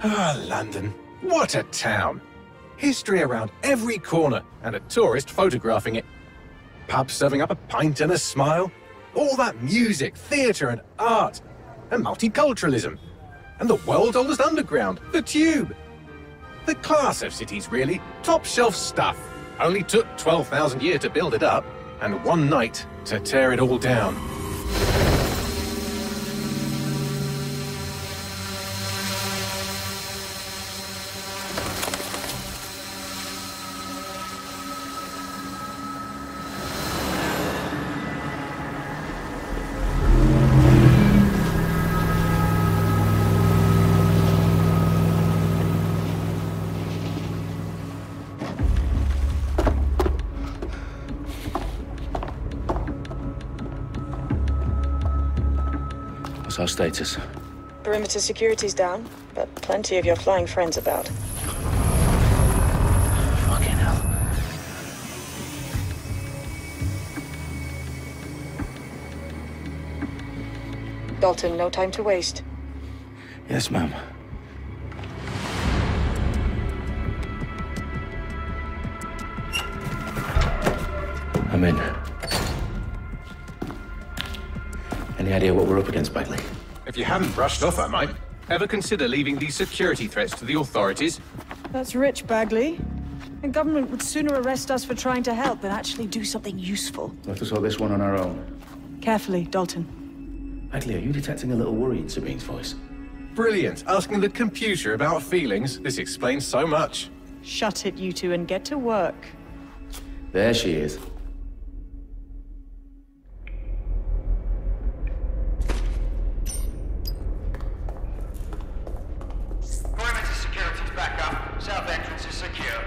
Ah, London. What a town. History around every corner, and a tourist photographing it. Pubs serving up a pint and a smile. All that music, theatre and art. And multiculturalism. And the world's oldest underground, the Tube. The class of cities, really. Top shelf stuff. Only took 12,000 years to build it up, and one night to tear it all down. What's our status? Perimeter security's down, but plenty of your flying friends about. Fucking hell. Dalton, no time to waste. Yes, ma'am. I'm in. Any idea what we're up against, Bagley? If you hadn't brushed off, I might. Ever consider leaving these security threats to the authorities? That's rich, Bagley. The government would sooner arrest us for trying to help than actually do something useful. We'll have to sort this one on our own. Carefully, Dalton. Bagley, are you detecting a little worry in Sabine's voice? Brilliant. Asking the computer about feelings. This explains so much. Shut it, you two, and get to work. There she is. Perimeter security's back up. South entrance is secure.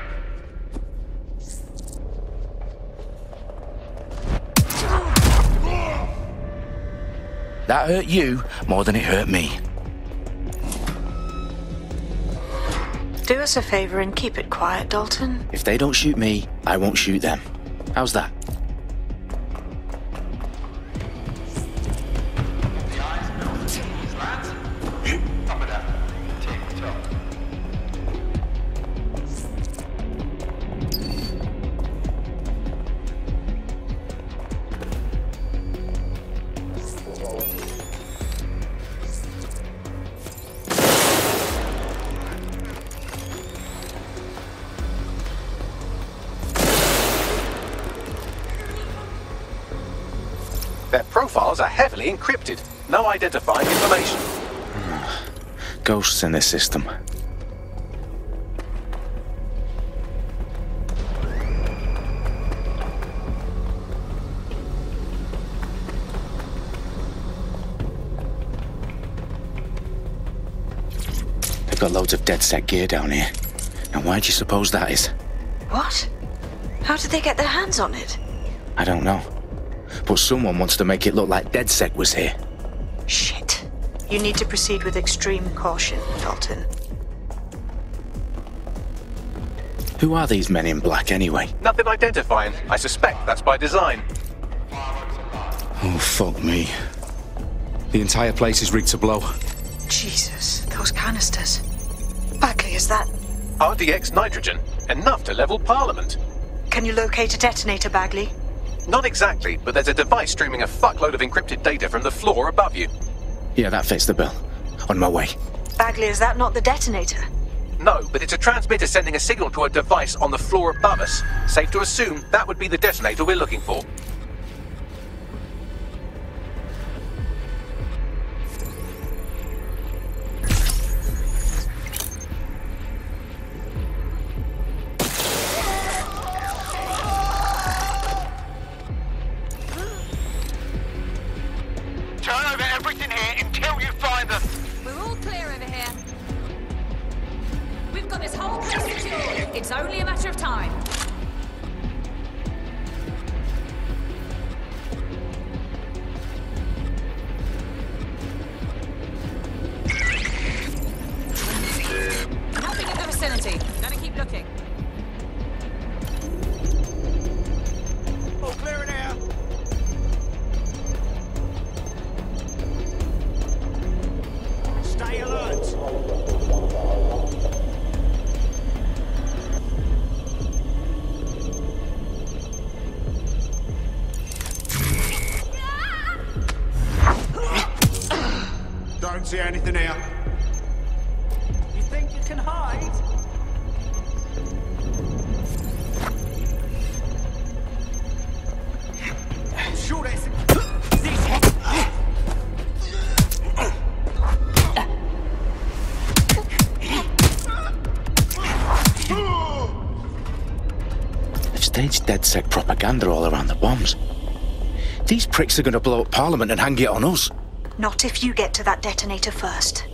That hurt you more than it hurt me. Do us a favor and keep it quiet, Dalton. If they don't shoot me, I won't shoot them. How's that? The eyes, Mills. Slants. Top of that. Tick tock. Their profiles are heavily encrypted. No identifying information. Ghosts in this system. They've got loads of DedSec gear down here. Now why do you suppose that is? What? How did they get their hands on it? I don't know. But someone wants to make it look like DedSec was here. Shit. You need to proceed with extreme caution, Dalton. Who are these men in black anyway? Nothing identifying. I suspect that's by design. Oh, fuck me. The entire place is rigged to blow. Jesus, those canisters. Bagley, is that... RDX nitrogen. Enough to level Parliament. Can you locate a detonator, Bagley? Not exactly, but there's a device streaming a fuckload of encrypted data from the floor above you. Yeah, that fits the bill. On my way. Bagley, is that not the detonator? No, but it's a transmitter sending a signal to a device on the floor above us. Safe to assume that would be the detonator we're looking for. Turn over everything here until you find them. We're all clear over here. We've got this whole place secured. It's only a matter of time. Nothing in the vicinity. Gotta keep looking. All clear in here. Stay alert. see anything here. You think you can hide? I'm sure there's... They've staged DedSec propaganda all around the bombs. These pricks are going to blow up Parliament and hang it on us. Not if you get to that detonator first.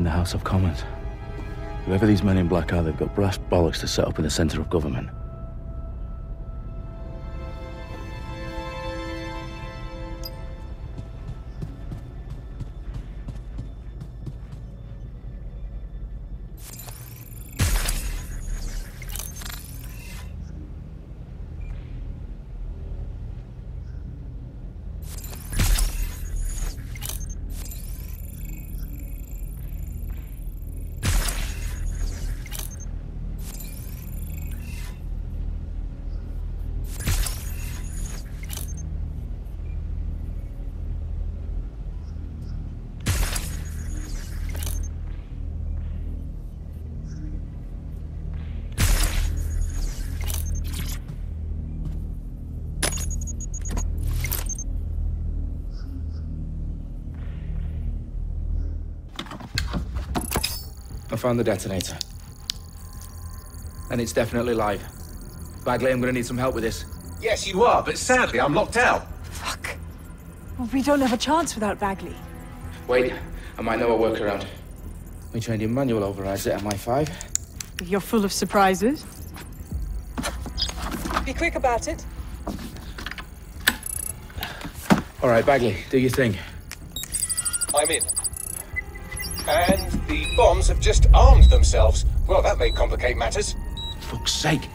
House of Commons. Whoever these men in black are, they've got brass bollocks to set up in the centre of government. I found the detonator. And it's definitely live. Bagley, I'm gonna need some help with this. Yes, you are, but sadly I'm locked out. Fuck. Well, we don't have a chance without Bagley. Wait, I might know a workaround. We trained in manual overrides at MI5. You're full of surprises. Be quick about it. All right, Bagley, do your thing. I'm in. And the bombs have just armed themselves. Well, that may complicate matters. Fuck's sake.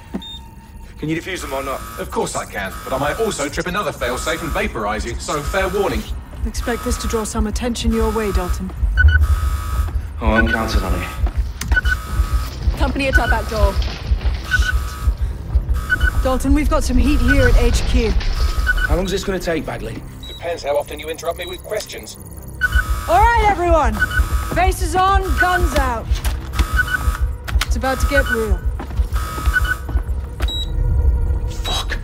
Can you defuse them or not? Of course I can, but I might also trip another failsafe and vaporize you, so fair warning. Expect this to draw some attention your way, Dalton. Oh, I'm counting on it. Company at our back door. Shit. Dalton, we've got some heat here at HQ. How long is this going to take, Bagley? Depends how often you interrupt me with questions. All right, everyone. Faces on, guns out. It's about to get real. Fuck.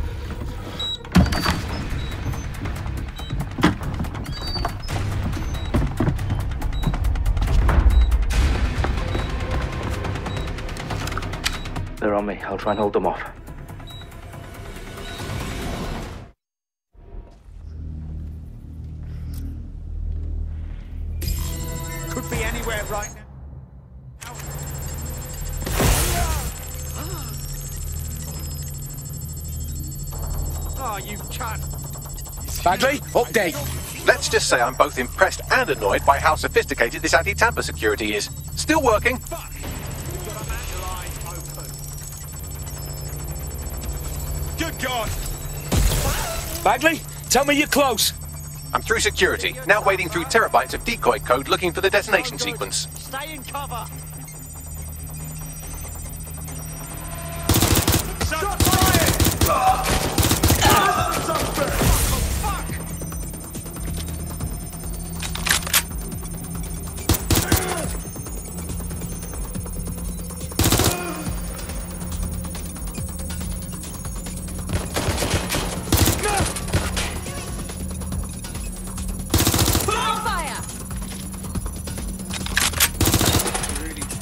They're on me. I'll try and hold them off. Could be anywhere right now. Oh, you cunt. Bagley, update. Let's just say I'm both impressed and annoyed by how sophisticated this anti-tamper security is. Still working. Fuck! We've got a manual eye open. Good God! Bagley, tell me you're close. I'm through security, now wading through terabytes of decoy code looking for the detonation sequence. Stay in cover. Shot fired!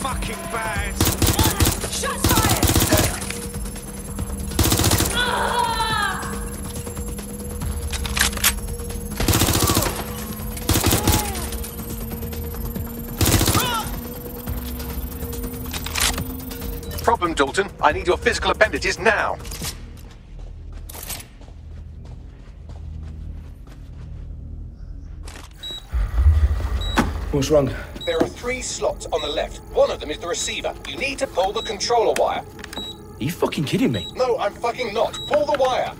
Fucking bad. Shots fired! Problem, Dalton. I need your physical appendages now. What's wrong? There are 3 slots on the left. One of them is the receiver. You need to pull the controller wire. Are you fucking kidding me? No, I'm fucking not. Pull the wire.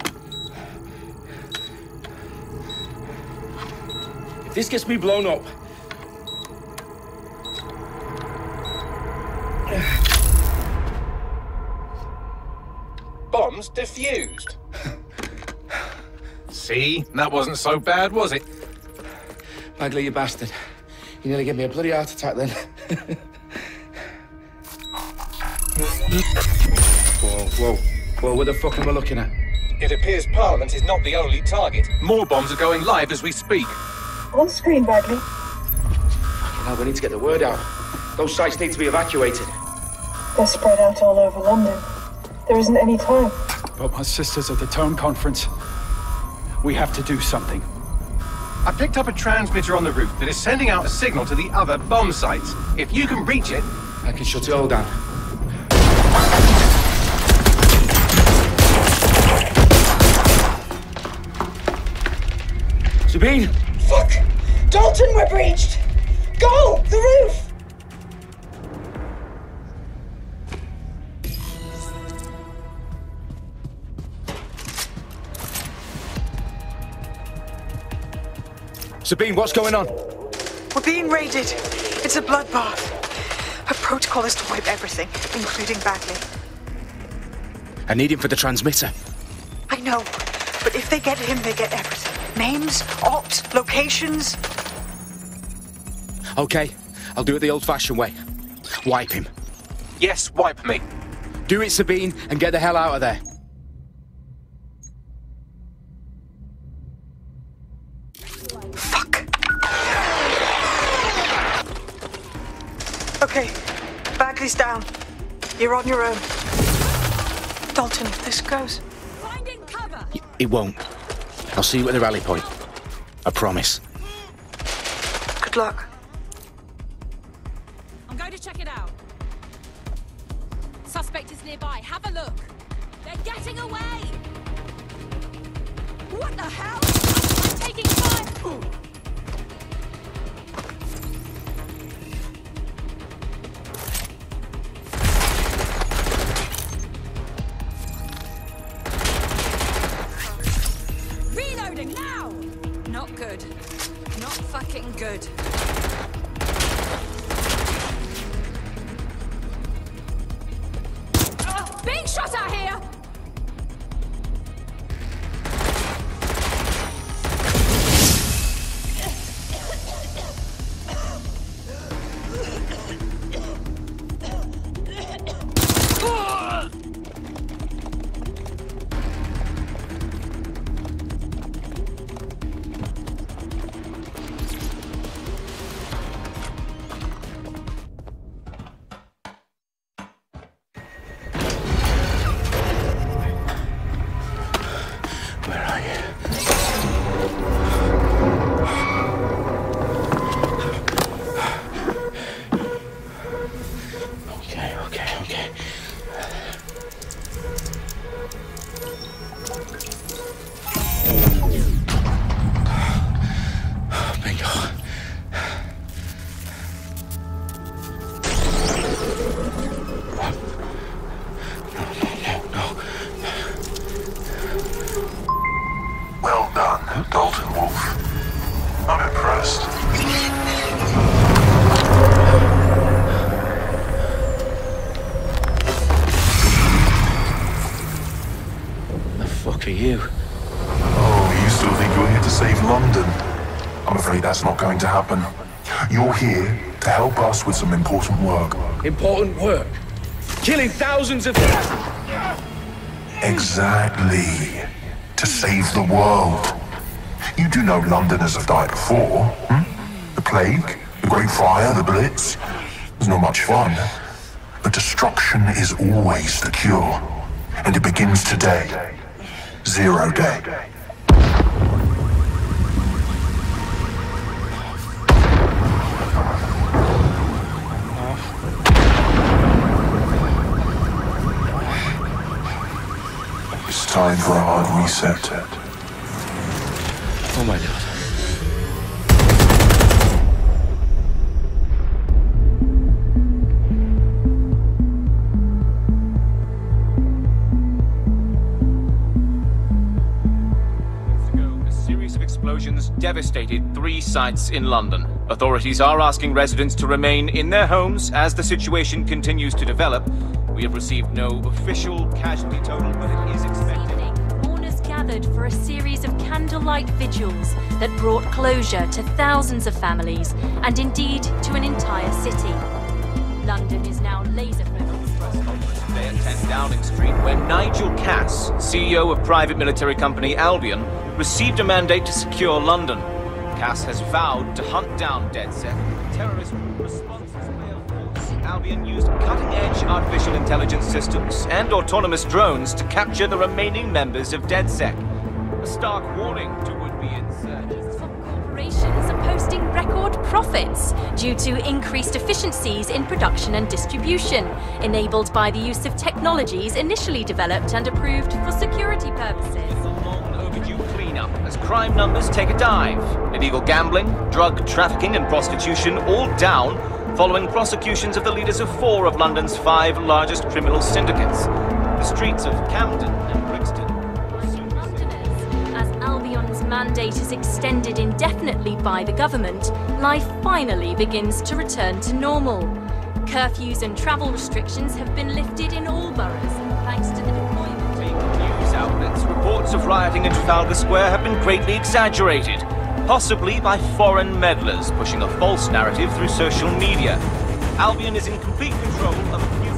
If this gets me blown up... Bombs defused. See? That wasn't so bad, was it? Bagley, you bastard. You nearly gave me a bloody heart attack then. Whoa, what the fuck am I looking at? It appears Parliament is not the only target. More bombs are going live as we speak. On screen, Bagley. Now we need to get the word out. Those sites need to be evacuated. They're spread out all over London. There isn't any time. But my sister's at the Tone Conference. We have to do something. I picked up a transmitter on the roof that is sending out a signal to the other bomb sites. If you can reach it... I can shut it all down. Sabine! Fuck! Dalton, we're breached! Go! The roof! Sabine, what's going on? We're being raided. It's a bloodbath. Our protocol is to wipe everything, including Bagley. I need him for the transmitter. I know, but if they get him, they get everything. Names, ops, locations. Okay, I'll do it the old-fashioned way. Wipe him. Yes, wipe me. Do it, Sabine, and get the hell out of there. Fuck. Okay, Bagley's down. You're on your own. Dalton, if this goes... Finding cover! It won't. I'll see you at the rally point. I promise. Good luck. I'm going to check it out. Suspect is nearby. Have a look. They're getting away! What the hell? I'm taking fire! Reloading now! Not good. Not fucking good. Being shot at here! Well done, Dalton Wolfe. I'm impressed. The fuck are you? Oh, you still think you're here to save London? I'm afraid that's not going to happen. You're here to help us with some important work. Important work? Killing thousands of... Exactly. To save the world. You do know Londoners have died before, The Plague, the Great Fire, the Blitz. It's not much fun. But destruction is always the cure. And it begins today. 0 day. It's time for a hard reset. Oh my God. series of explosions devastated 3 sites in London. Authorities are asking residents to remain in their homes as the situation continues to develop. We have received no official casualty total, but it is expected. Mourners gathered for a series of candlelight vigils that brought closure to thousands of families and indeed to an entire city. London is now laser-focused. Press conference today at 10 Downing Street, where Nigel Cass, CEO of private military company Albion, received a mandate to secure London. Cass has vowed to hunt down DedSec. Terrorist responses may of course. Albion used cutting-edge artificial intelligence systems and autonomous drones to capture the remaining members of DedSec. A stark warning to would-be insurgents. Corporations are posting record profits due to increased efficiencies in production and distribution, enabled by the use of technologies initially developed and approved for security purposes. Cleanup as crime numbers take a dive. Illegal gambling, drug trafficking and prostitution all down following prosecutions of the leaders of 4 of London's 5 largest criminal syndicates. The streets of Camden and Brixton. Londoners, as Albion's mandate is extended indefinitely by the government, life finally begins to return to normal. Curfews and travel restrictions have been lifted in all boroughs thanks to the deployment. Outlets, reports of rioting in Trafalgar Square have been greatly exaggerated, possibly by foreign meddlers pushing a false narrative through social media. Albion is in complete control of a few...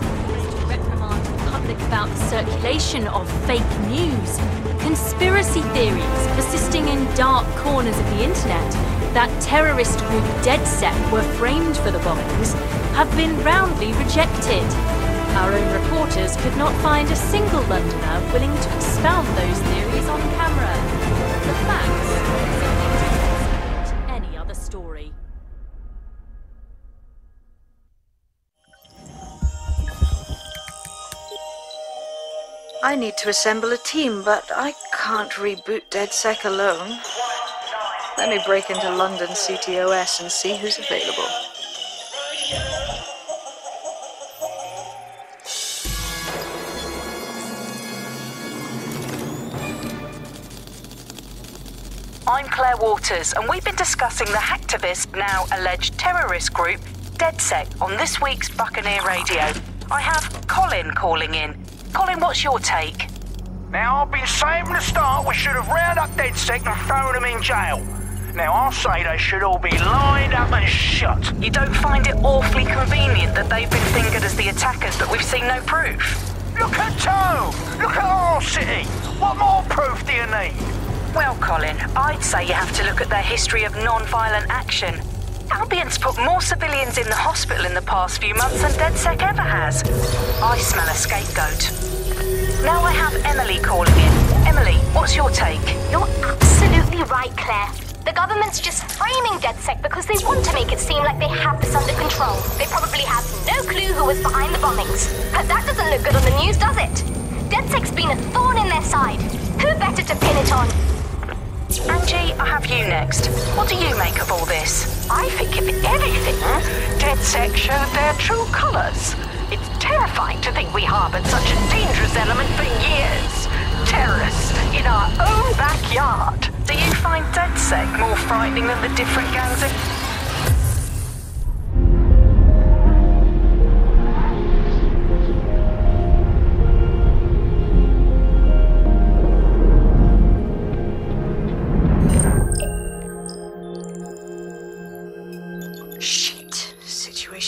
To reprimand the public about the circulation of fake news, conspiracy theories persisting in dark corners of the internet that terrorist group DedSec were framed for the bombings have been roundly rejected. Our own reporters could not find a single Londoner willing to expound those theories on camera. The facts simply don't any other story. I need to assemble a team, but I can't reboot DedSec alone. Let me break into London CTOS and see who's available. I'm Claire Waters, and we've been discussing the hacktivist, now alleged terrorist group, DedSec, on this week's Buccaneer Radio. I have Colin calling in. Colin, what's your take? Now, I've been saying from the start we should have rounded up DedSec and thrown them in jail. Now, I'll say they should all be lined up and shot. You don't find it awfully convenient that they've been fingered as the attackers, but we've seen no proof? Look at Toe! Look at our city! What more proof do you need? Well, Colin, I'd say you have to look at their history of non-violent action. Albion's put more civilians in the hospital in the past few months than DedSec ever has. I smell a scapegoat. Now I have Emily calling in. Emily, what's your take? You're absolutely right, Claire. The government's just framing DedSec because they want to make it seem like they have this under control. They probably have no clue who was behind the bombings. But that doesn't look good on the news, does it? DedSec's been a thorn in their side. Who better to pin it on? Angie, I have you next. What do you make of all this? I think, if anything, DedSec showed their true colours. It's terrifying to think we harboured such a dangerous element for years. Terrorists in our own backyard. Do you find DedSec more frightening than the different gangs of...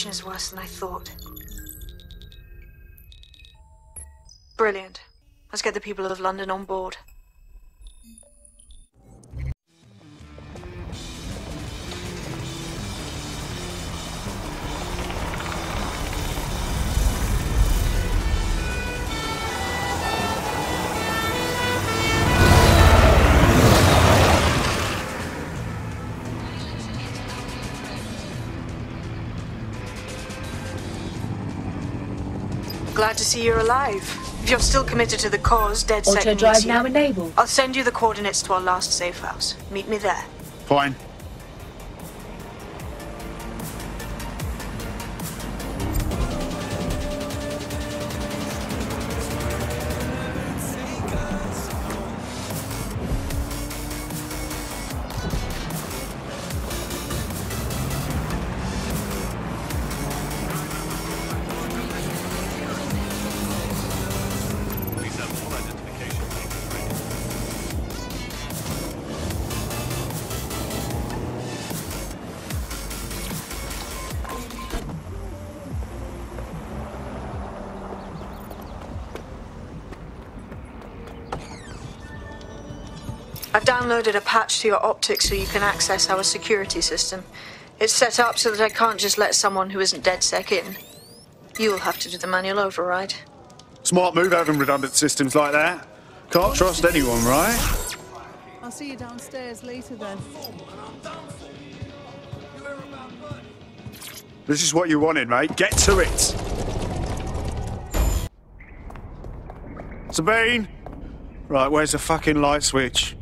Is worse than I thought. Brilliant. Let's get the people of London on board. Glad to see you're alive. If you're still committed to the cause, DedSec Auto drive now enabled. I'll send you the coordinates to our last safe house. Meet me there. Fine. I've downloaded a patch to your optics so you can access our security system. It's set up so that I can't just let someone who isn't DedSec in. You'll have to do the manual override. Smart move having redundant systems like that. Can't trust anyone, right? I'll see you downstairs later then. This is what you wanted, mate. Get to it. Sabine! Right, where's the fucking light switch?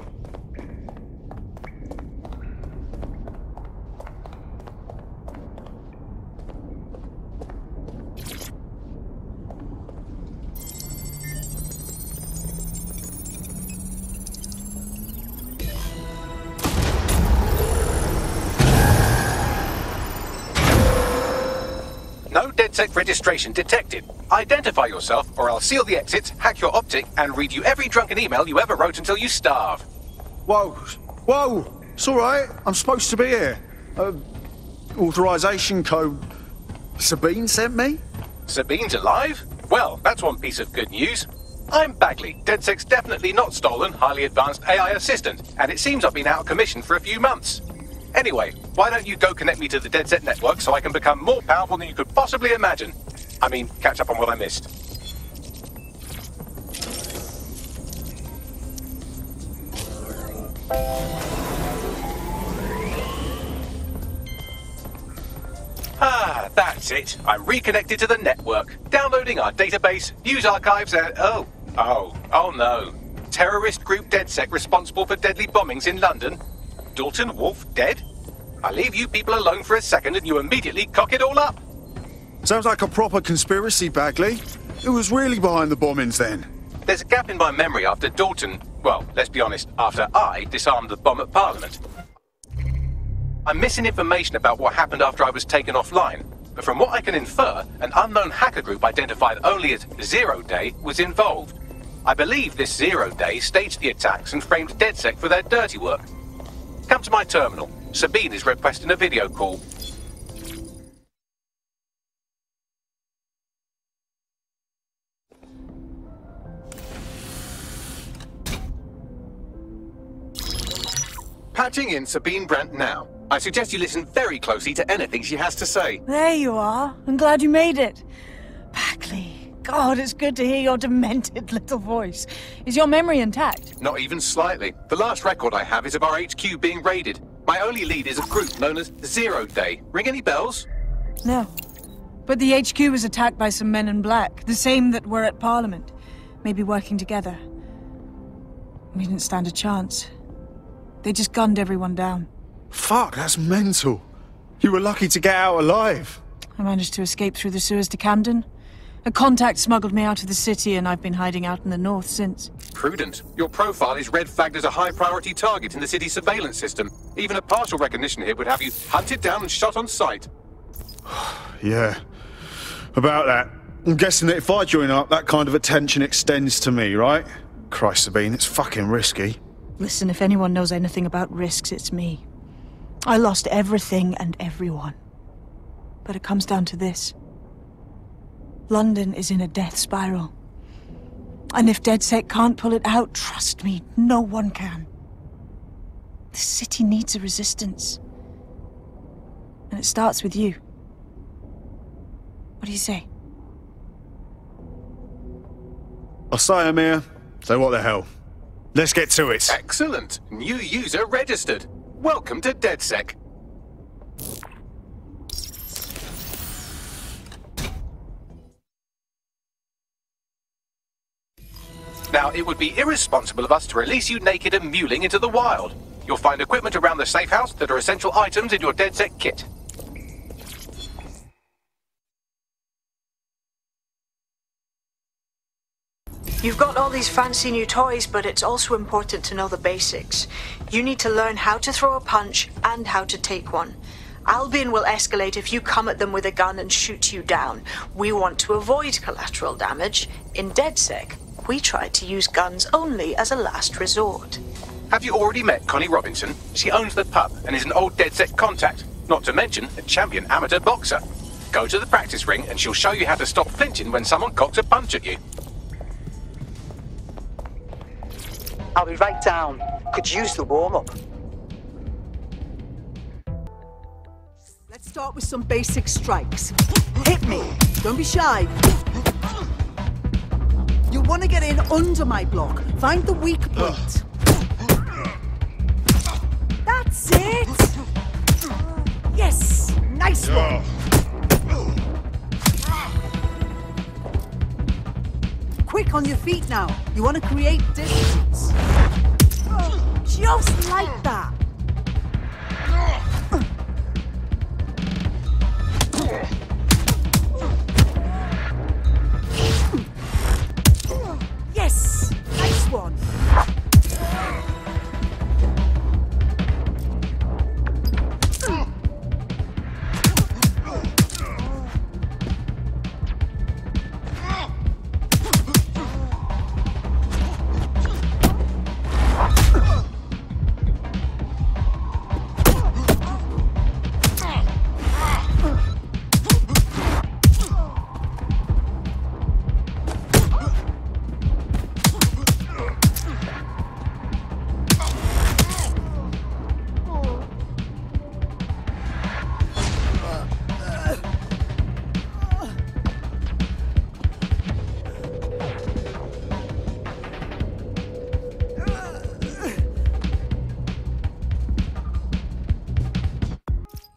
No DedSec registration detected. Identify yourself, or I'll seal the exits, hack your optic, and read you every drunken email you ever wrote until you starve. Whoa! Whoa! It's alright. I'm supposed to be here. Authorization code Sabine sent me? Sabine's alive? Well, that's one piece of good news. I'm Bagley, DedSec's definitely not stolen, highly advanced AI assistant, and it seems I've been out of commission for a few months. Anyway, why don't you go connect me to the DedSec network so I can become more powerful than you could possibly imagine? I mean, catch up on what I missed. Ah, that's it. I'm reconnected to the network. Downloading our database, news archives, and... Oh no. Terrorist group DedSec responsible for deadly bombings in London? Dalton Wolfe dead? I leave you people alone for a second and you immediately cock it all up. Sounds like a proper conspiracy, Bagley. Who was really behind the bombings then? There's a gap in my memory after Dalton... Well, let's be honest, after I disarmed the bomb at Parliament. I'm missing information about what happened after I was taken offline, but from what I can infer, an unknown hacker group identified only as Zero Day was involved. I believe this Zero Day staged the attacks and framed DedSec for their dirty work. Come to my terminal. Sabine is requesting a video call. Patching in Sabine Brandt now. I suggest you listen very closely to anything she has to say. There you are. I'm glad you made it. Bagley. God, it's good to hear your demented little voice. Is your memory intact? Not even slightly. The last record I have is of our HQ being raided. My only lead is a group known as Zero Day. Ring any bells? No. But the HQ was attacked by some men in black, the same that were at Parliament. Maybe working together. We didn't stand a chance. They just gunned everyone down. Fuck, that's mental. You were lucky to get out alive. I managed to escape through the sewers to Camden. A contact smuggled me out of the city, and I've been hiding out in the north since. Prudent. Your profile is red flagged as a high-priority target in the city's surveillance system. Even a partial recognition here would have you hunted down and shot on sight. Yeah. About that. I'm guessing that if I join up, that kind of attention extends to me, right? Christ, Sabine, it's fucking risky. Listen, if anyone knows anything about risks, it's me. I lost everything and everyone. But it comes down to this. London is in a death spiral. And if DedSec can't pull it out, trust me, no one can. The city needs a resistance. And it starts with you. What do you say? I'll say, Amir. So what the hell? Let's get to it. Excellent. New user registered. Welcome to DedSec. Now, it would be irresponsible of us to release you naked and mewling into the wild. You'll find equipment around the safe house that are essential items in your DedSec kit. You've got all these fancy new toys, but it's also important to know the basics. You need to learn how to throw a punch and how to take one. Albion will escalate if you come at them with a gun and shoot you down. We want to avoid collateral damage. In DedSec, we try to use guns only as a last resort. Have you already met Connie Robinson? She owns the pub and is an old DedSec contact, not to mention a champion amateur boxer. Go to the practice ring and she'll show you how to stop flinching when someone cocks a punch at you. I'll be right down. Could use the warm-up. Let's start with some basic strikes. Hit me. Don't be shy. You want to get in under my block. Find the weak point. That's it! Yes! Nice one! Quick on your feet now. You want to create distance. Just like that. Yes! Nice one!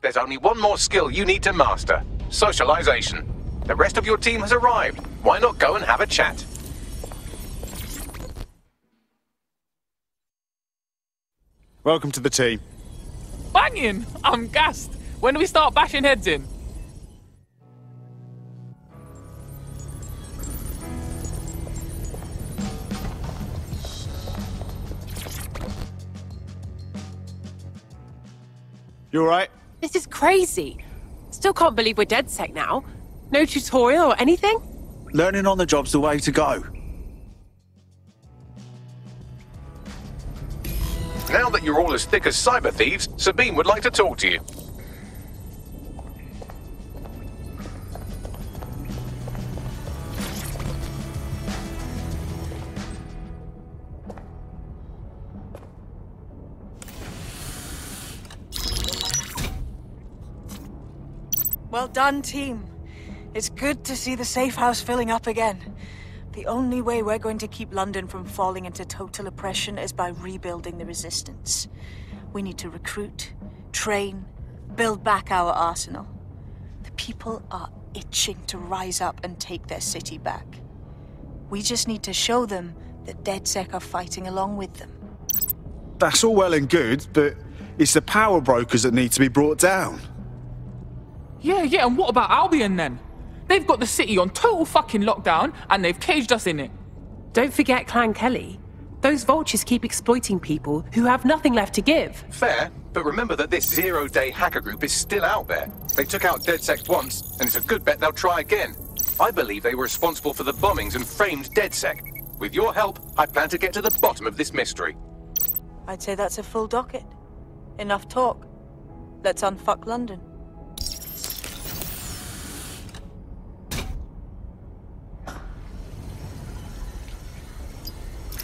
There's only one more skill you need to master: socialization. The rest of your team has arrived. Why not go and have a chat? Welcome to the team. Banging! I'm gassed. When do we start bashing heads in? You alright? This is crazy. Still can't believe we're DedSec now. No tutorial or anything? Learning on the job's the way to go. Now that you're all as thick as cyber thieves, Sabine would like to talk to you. Well done, team. It's good to see the safe house filling up again. The only way we're going to keep London from falling into total oppression is by rebuilding the resistance. We need to recruit, train, build back our arsenal. The people are itching to rise up and take their city back. We just need to show them that DedSec are fighting along with them. That's all well and good, but it's the power brokers that need to be brought down. Yeah, and what about Albion then? They've got the city on total fucking lockdown and they've caged us in it. Don't forget Clan Kelly. Those vultures keep exploiting people who have nothing left to give. Fair, but remember that this zero-day hacker group is still out there. They took out DedSec once, and it's a good bet they'll try again. I believe they were responsible for the bombings and framed DedSec. With your help, I plan to get to the bottom of this mystery. I'd say that's a full docket. Enough talk. Let's unfuck London.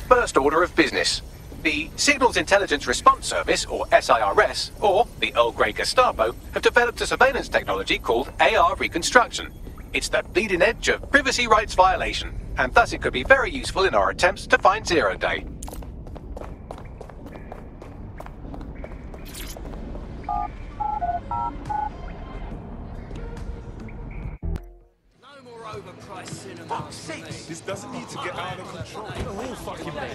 First order of business. The Signals Intelligence Response Service, or SIRS, or the Earl Grey Gestapo, have developed a surveillance technology called AR Reconstruction. It's the bleeding edge of privacy rights violation, and thus it could be very useful in our attempts to find Zero Day. This doesn't need to get out of control. We're all fucking ready.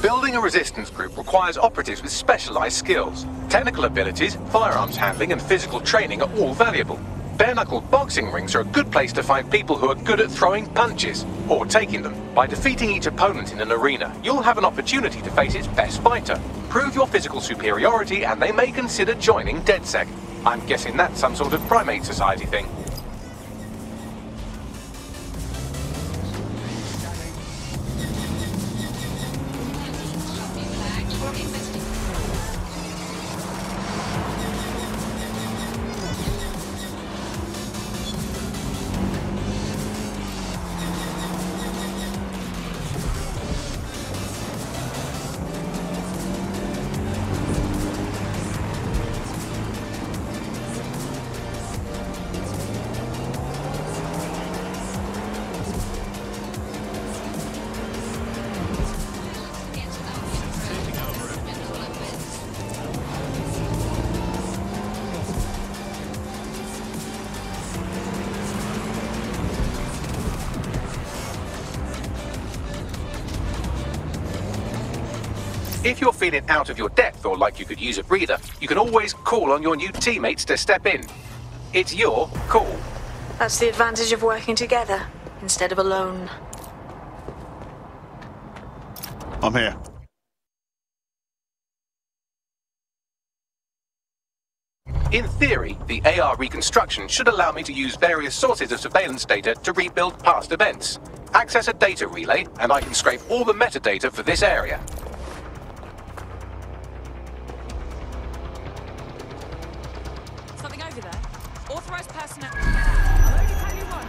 Building a resistance group requires operatives with specialized skills. Technical abilities, firearms handling, and physical training are all valuable. Bare-knuckle boxing rings are a good place to find people who are good at throwing punches, or taking them. By defeating each opponent in an arena, you'll have an opportunity to face its best fighter. Prove your physical superiority, and they may consider joining DedSec. I'm guessing that's some sort of primate society thing. If you're feeling out of your depth or like you could use a breather, you can always call on your new teammates to step in. It's your call. That's the advantage of working together instead of alone. I'm here. In theory, the AR reconstruction should allow me to use various sources of surveillance data to rebuild past events. Access a data relay, and I can scrape all the metadata for this area. Something over there. Authorized personnel. Hello, you can you run?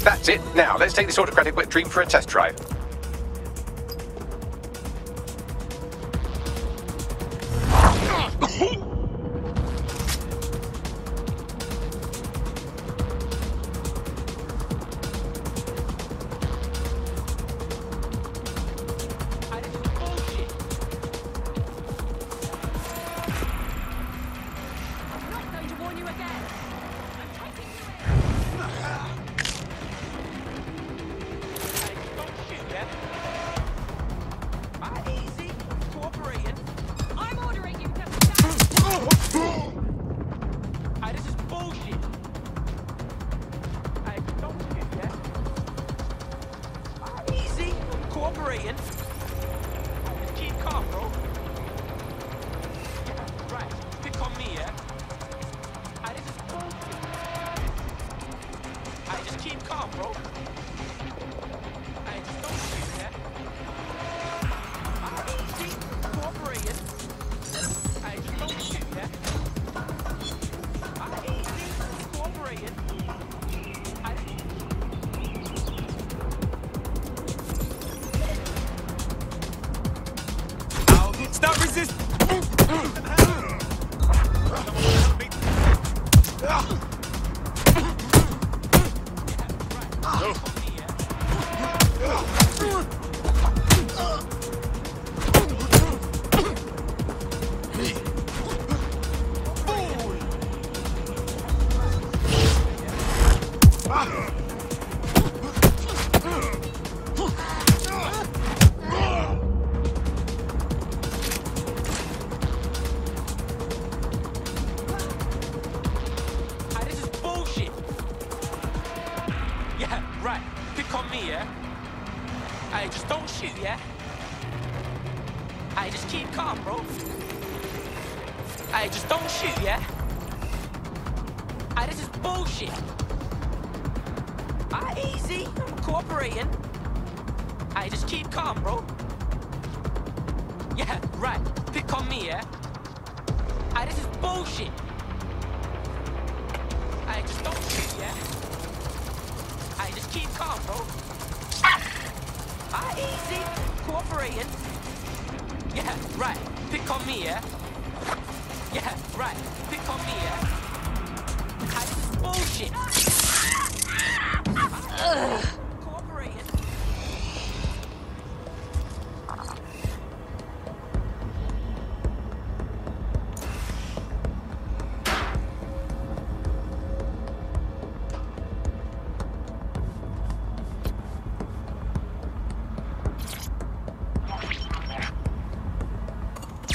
That's it. Now, let's take this autocratic wet dream for a test drive.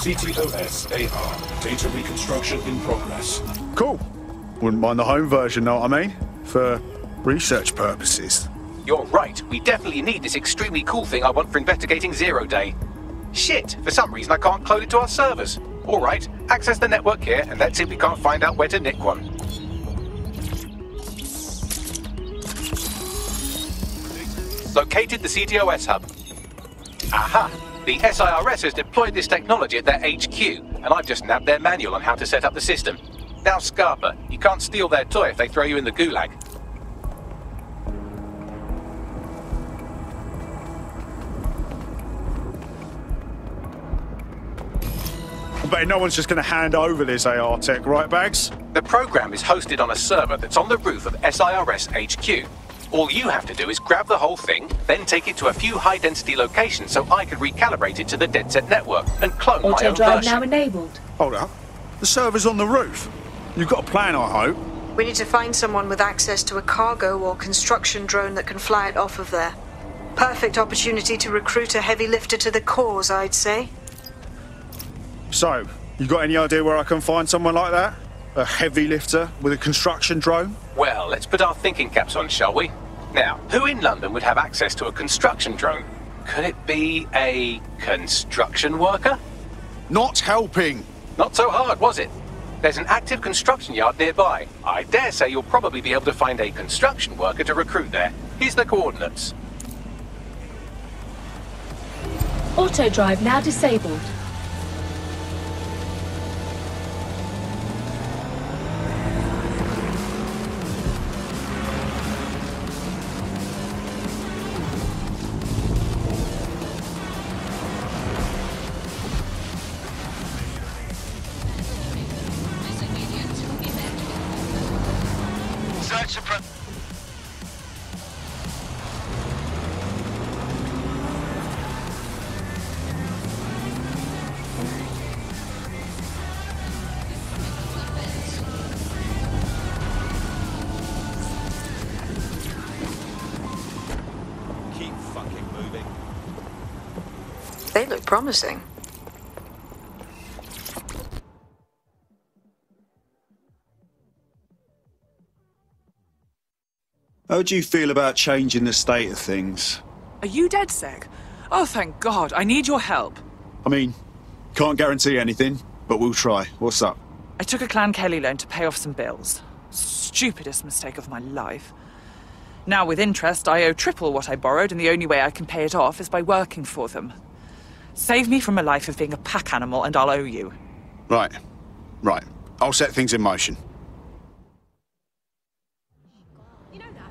CTOS AR. Data reconstruction in progress. Cool. Wouldn't mind the home version, know what I mean? For research purposes. You're right. We definitely need this extremely cool thing I want for investigating Zero Day. Shit, for some reason I can't clone it to our servers. Alright, access the network here, and let's see if we can't find out where to nick one. Located the CTOS hub. Aha! The SIRS has deployed this technology at their HQ, and I've just nabbed their manual on how to set up the system. Now, Scarpa, you can't steal their toy if they throw you in the gulag. I bet no one's just going to hand over this AR tech, right, Bags? The program is hosted on a server that's on the roof of SIRS HQ. All you have to do is grab the whole thing, then take it to a few high-density locations so I can recalibrate it to the DedSec network and clone my own version. Auto-drive now enabled. Hold up. The server's on the roof. You've got a plan, I hope. We need to find someone with access to a cargo or construction drone that can fly it off of there. Perfect opportunity to recruit a heavy lifter to the cause, I'd say. So, you got any idea where I can find someone like that? A heavy lifter with a construction drone? Well, let's put our thinking caps on, shall we? Now, who in London would have access to a construction drone? Could it be a construction worker? Not helping! Not so hard, was it? There's an active construction yard nearby. I dare say you'll probably be able to find a construction worker to recruit there. Here's the coordinates. Auto-drive now disabled. They look promising. How do you feel about changing the state of things? Are you DedSec? Oh, thank God. I need your help. I mean, can't guarantee anything, but we'll try. What's up? I took a Clan Kelly loan to pay off some bills. Stupidest mistake of my life. Now, with interest, I owe triple what I borrowed, and the only way I can pay it off is by working for them. Save me from a life of being a pack animal, and I'll owe you. Right. I'll set things in motion. You know that?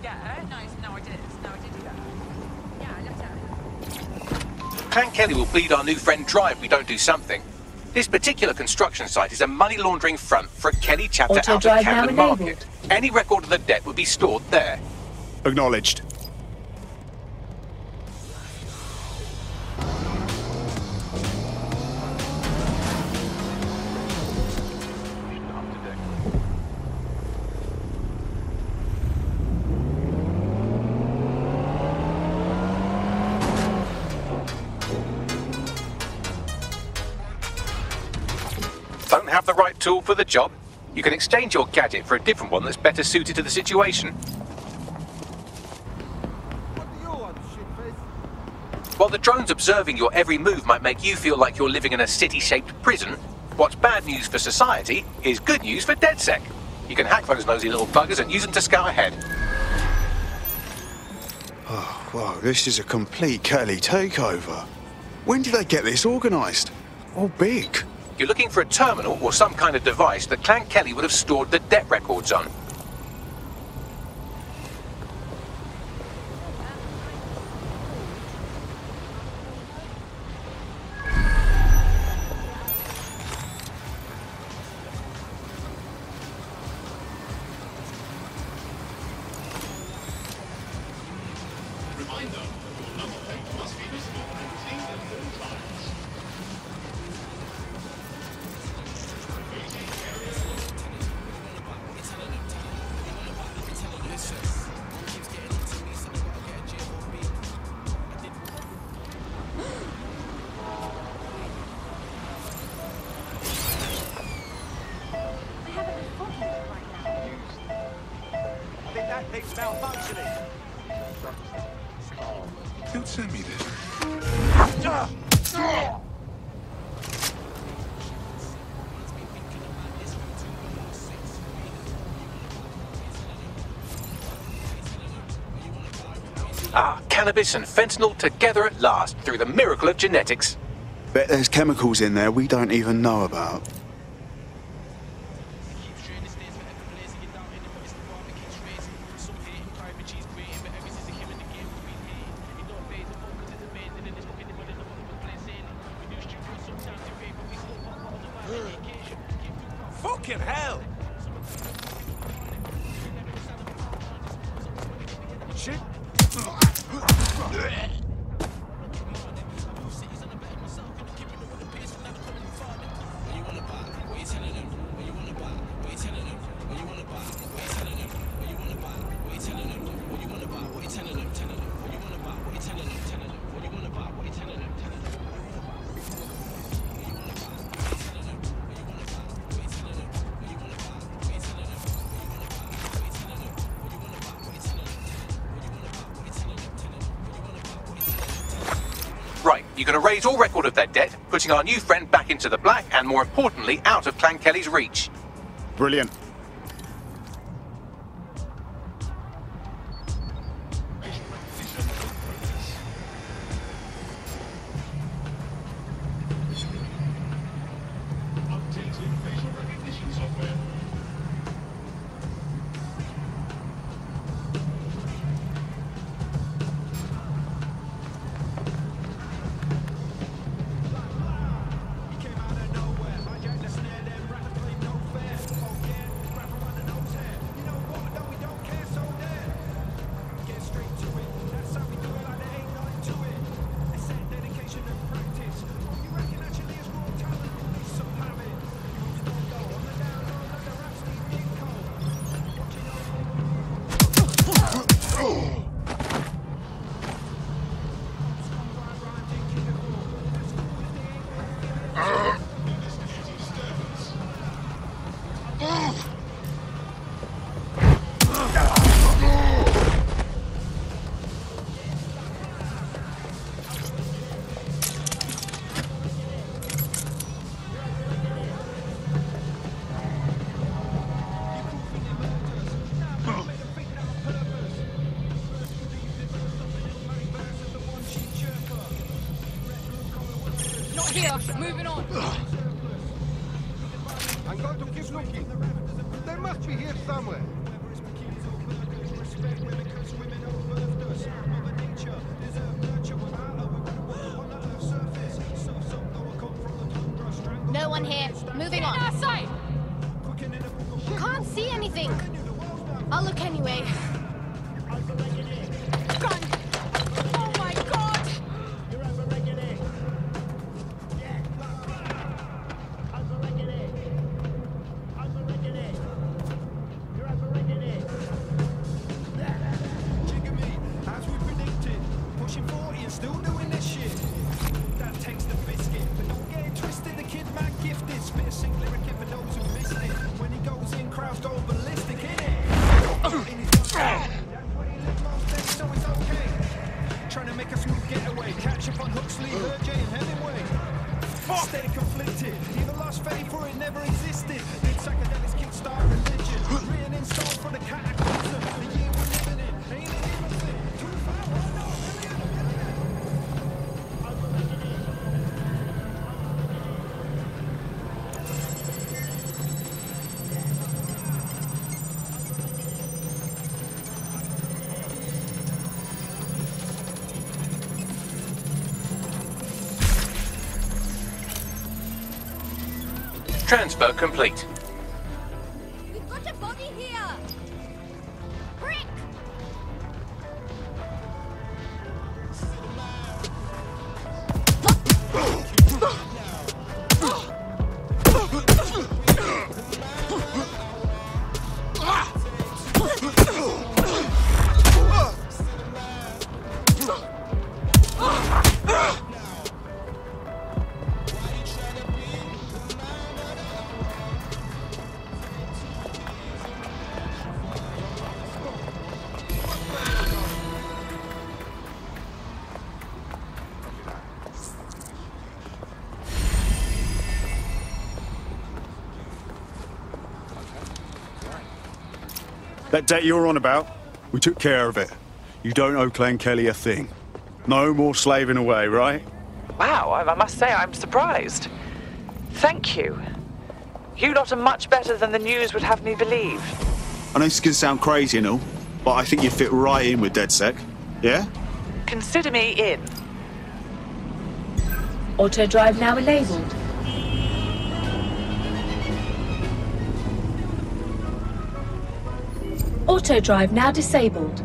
Yeah, nice. No, I did do that. Yeah, I left out. Clan Kelly will bleed our new friend dry if we don't do something. This particular construction site is a money laundering front for a Kelly chapter out of Camden Market. Any record of the debt would be stored there. Acknowledged. Don't have the right tool for the job? You can exchange your gadget for a different one that's better suited to the situation. While the drones observing your every move might make you feel like you're living in a city-shaped prison, what's bad news for society is good news for DedSec. You can hack those nosy little buggers and use them to scout ahead. Oh, wow, this is a complete Kelly takeover. When did they get this organised? All big. You're looking for a terminal or some kind of device that Clan Kelly would have stored the debt records on. Who'd send me this? Ah, cannabis and fentanyl together at last through the miracle of genetics. Bet there's chemicals in there we don't even know about. Fucking hell! Shit! Right, you're going to raise all record of their debt, putting our new friend back into the black and, more importantly, out of Clan Kelly's reach. Brilliant. Here, moving on. I'm going to keep looking. They must be here somewhere. No one here. Moving on. Our sight. Can't see anything. I'll look anyway. Oh my god! As we predicted, pushing 40 and still doing this shit. That takes the biscuit, but don't get it twisted. The kid man gifted, spit a sick lyric in for those who missed it. When he goes in, crowds go ballistic, innit? In his that's what he lived most days, so it's okay. Trying to make a smooth getaway, catch up on Huxley, Hergé, and Hemingway. Steady conflicted, either lost faith or it never existed. Did psychedelics kickstart religion? Written in stone for the cataclysm. The year we're living in, ain't it innocent? Too far, why not? Transfer complete. We've got a body here. Brick. That debt you're on about, we took care of it. You don't owe Clan Kelly a thing. No more slaving away, right? Wow, I must say I'm surprised. Thank you. You lot are much better than the news would have me believe. I know this can sound crazy and all, but I think you fit right in with DedSec. Yeah? Consider me in. Auto drive now enabled. Auto drive now disabled.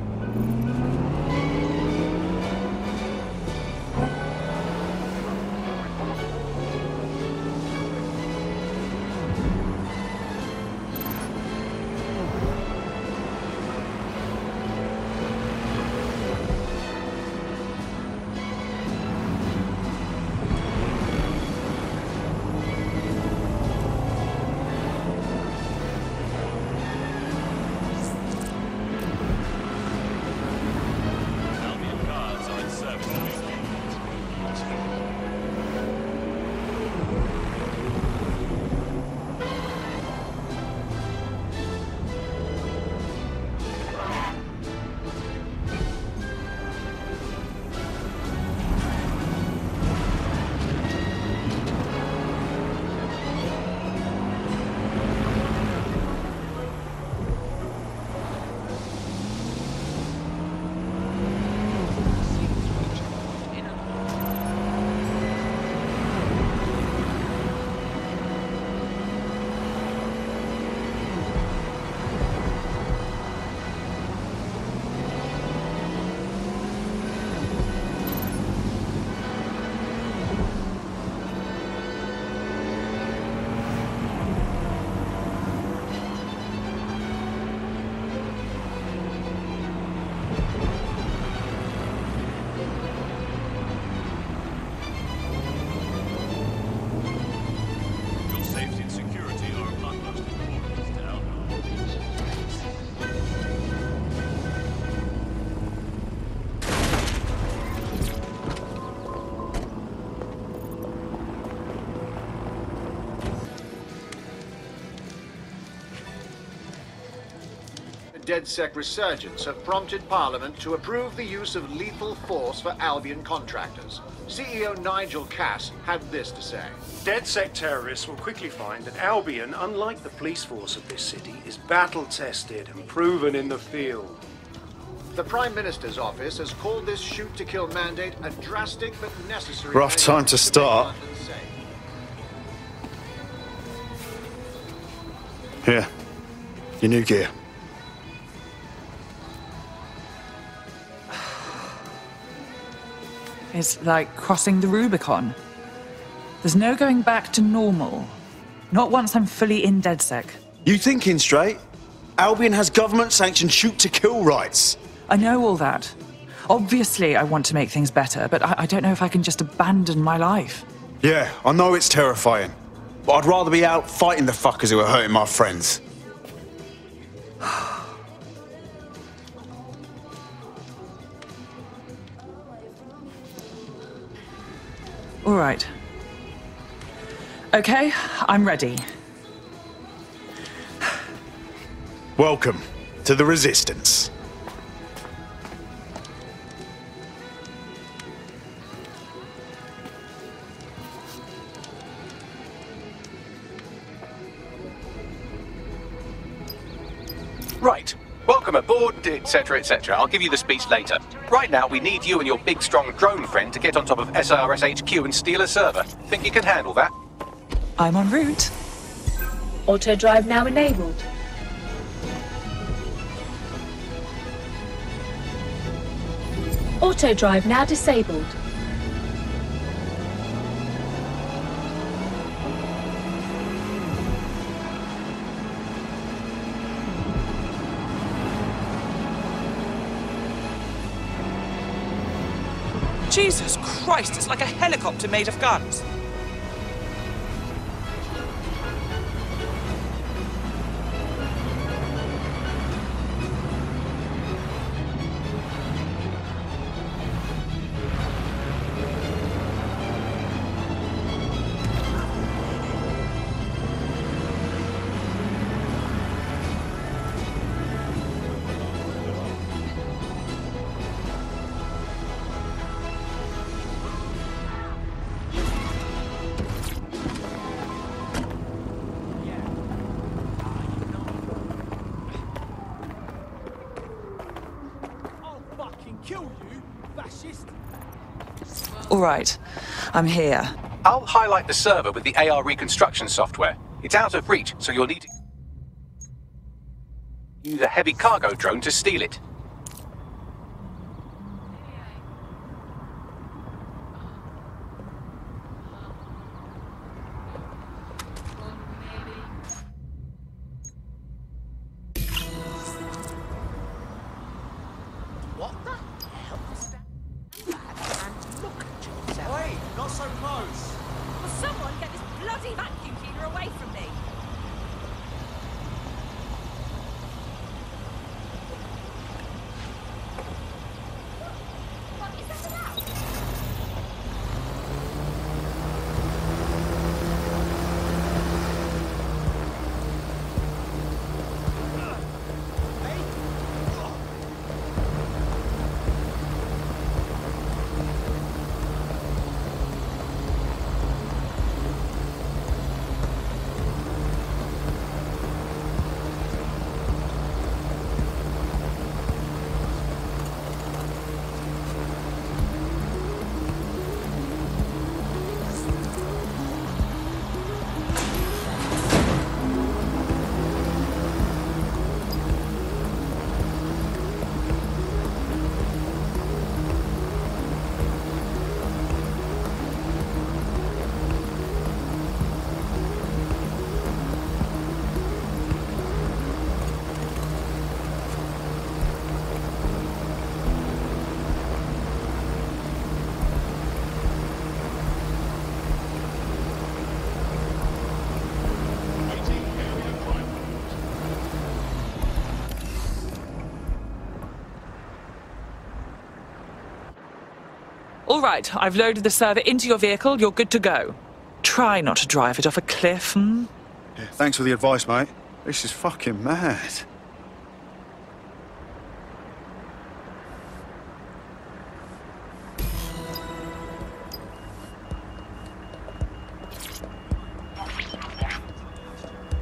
DedSec resurgence have prompted Parliament to approve the use of lethal force for Albion contractors. CEO Nigel Cass had this to say. DedSec terrorists will quickly find that Albion, unlike the police force of this city, is battle-tested and proven in the field. The Prime Minister's office has called this shoot-to-kill mandate a drastic but necessary... Rough time to start. Here, your new gear. It's like crossing the Rubicon. There's no going back to normal. Not once I'm fully in DedSec. You thinking straight? Albion has government-sanctioned shoot-to-kill rights. I know all that. Obviously, I want to make things better, but I don't know if I can just abandon my life. Yeah, I know it's terrifying. But I'd rather be out fighting the fuckers who are hurting my friends. All right. Okay, I'm ready. Welcome to the Resistance. Right. Welcome aboard, etc., etc. I'll give you the speech later. Right now, we need you and your big, strong drone friend to get on top of SRS HQ and steal a server. Think you can handle that? I'm en route. Auto drive now enabled. Auto drive now disabled. Jesus Christ, it's like a helicopter made of guns. All right, I'm here. I'll highlight the server with the AR reconstruction software. It's out of reach, so you'll need to use a heavy cargo drone to steal it. All right, I've loaded the server into your vehicle. You're good to go. Try not to drive it off a cliff, hmm? Yeah, thanks for the advice, mate. This is fucking mad.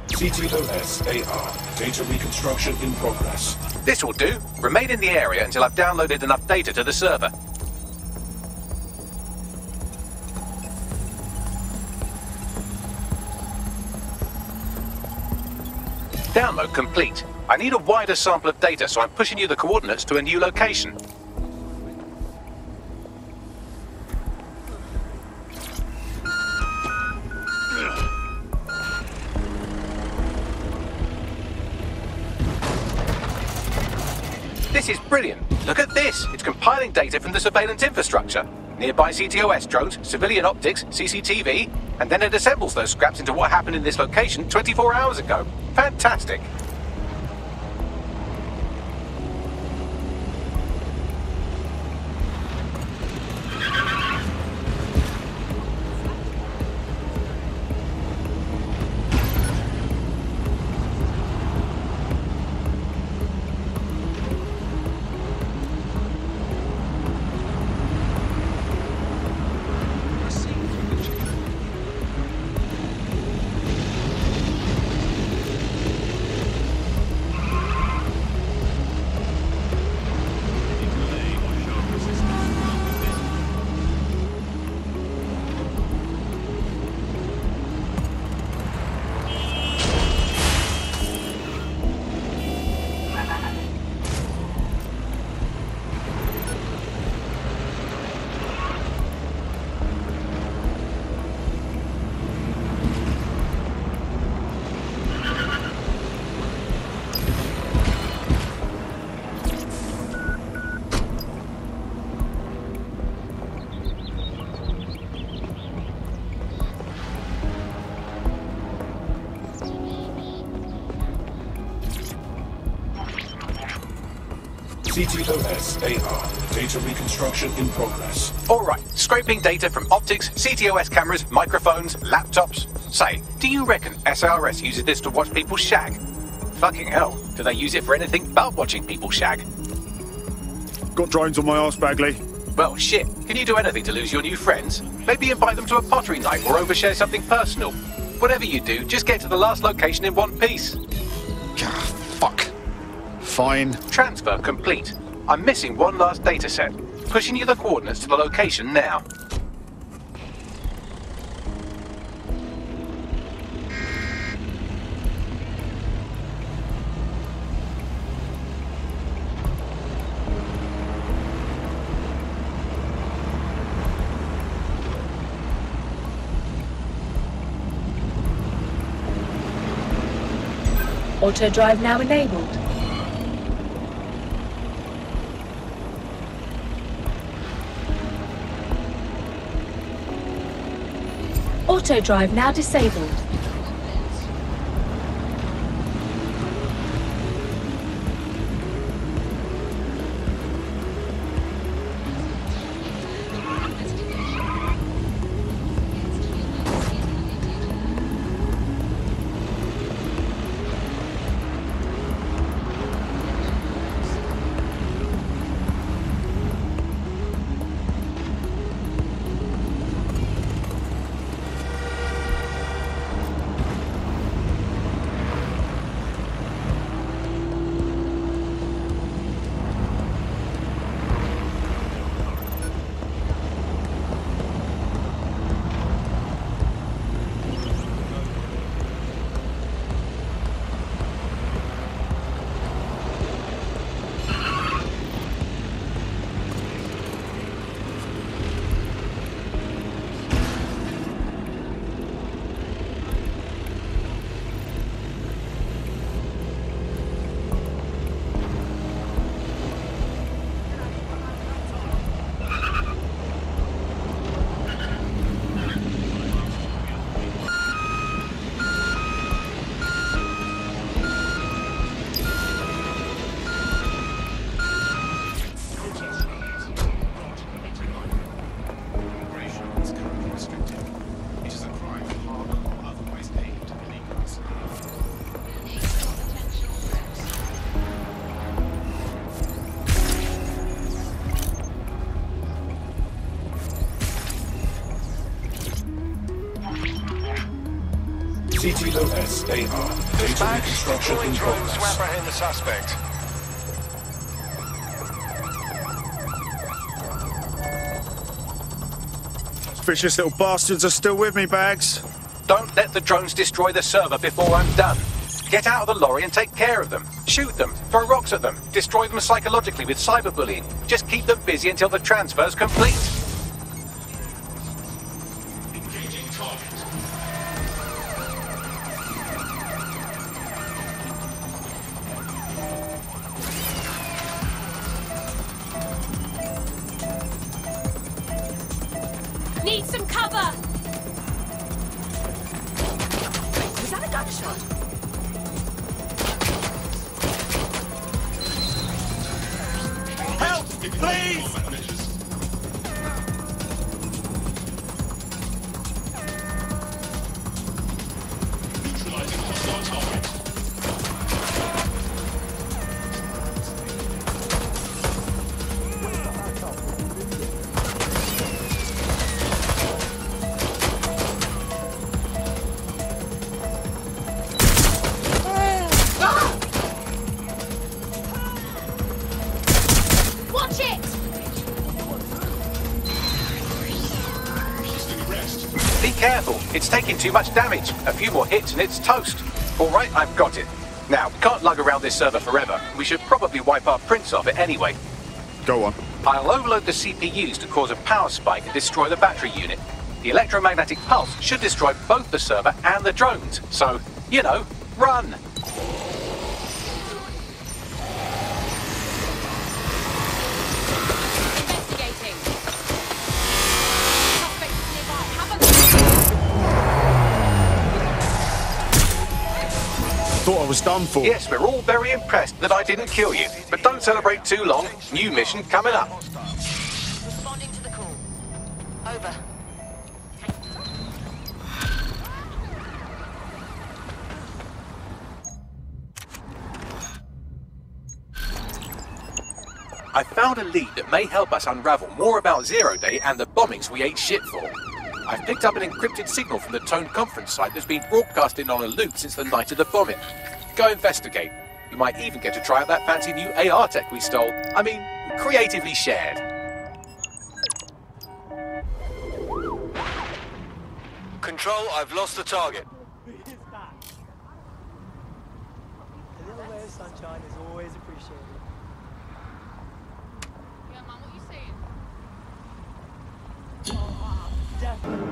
CTOS AR. Data reconstruction in progress. This will do. Remain in the area until I've downloaded enough data to the server. Download complete. I need a wider sample of data, so I'm pushing you the coordinates to a new location. This is brilliant. Look at this. It's compiling data from the surveillance infrastructure. Nearby CTOS drones, civilian optics, CCTV, and then it assembles those scraps into what happened in this location 24 hours ago. Fantastic. CTOS AR. Data reconstruction in progress. All right, scraping data from optics, CTOS cameras, microphones, laptops. Say, do you reckon SRS uses this to watch people shag? Fucking hell, do they use it for anything but watching people shag? Got drones on my arse, Bagley. Well, shit. Can you do anything to lose your new friends? Maybe invite them to a pottery night or overshare something personal. Whatever you do, just get to the last location in one piece. Fuck. Fine. Transfer complete. I'm missing one last data set. Pushing you the coordinates to the location now. Auto drive now enabled. Auto drive now disabled. CTOS AR. Data reconstruction in progress. To apprehend the suspect. Vicious little bastards are still with me, Bags. Don't let the drones destroy the server before I'm done. Get out of the lorry and take care of them. Shoot them, throw rocks at them, destroy them psychologically with cyberbullying. Just keep them busy until the transfer's complete. Engaging target. Need some cover! Was that a gunshot? Help! Please! Neutralizing hostile target. Watch it! Be careful, it's taking too much damage. A few more hits and it's toast. All right, I've got it. Now, we can't lug around this server forever. We should probably wipe our prints off it anyway. Go on. I'll overload the CPUs to cause a power spike and destroy the battery unit. The electromagnetic pulse should destroy both the server and the drones. So, you know, run! Investigating. Suspect is nearby. Have a Thought I was done for. Yes, we're all very impressed that I didn't kill you. But don't celebrate too long. New mission coming up. Responding to the call. Over. I found a lead that may help us unravel more about Zero Day and the bombings we ate shit for. I've picked up an encrypted signal from the Tone conference site that's been broadcasting on a loop since the night of the bombing. Go investigate. You might even get to try out that fancy new AR tech we stole. I mean, creatively shared. Control, I've lost the target. A little ray of sunshine is always appreciated. Yeah, man, what you saying? Oh, definitely.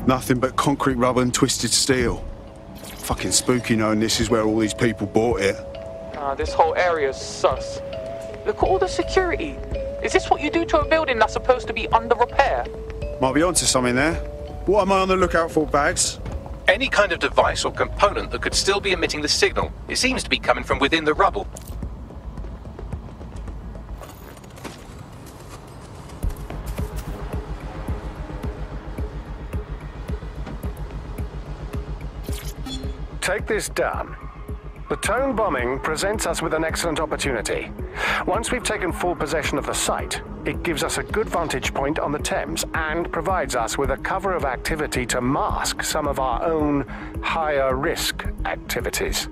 Nothing but concrete rubber and twisted steel. Fucking spooky knowing this is where all these people bought it. This whole area's sus. Look at all the security. Is this what you do to a building that's supposed to be under repair? Might be onto something there. What am I on the lookout for, Bags? Any kind of device or component that could still be emitting the signal. It seems to be coming from within the rubble. Take this down. The Tone bombing presents us with an excellent opportunity. Once we've taken full possession of the site, it gives us a good vantage point on the Thames and provides us with a cover of activity to mask some of our own higher risk activities.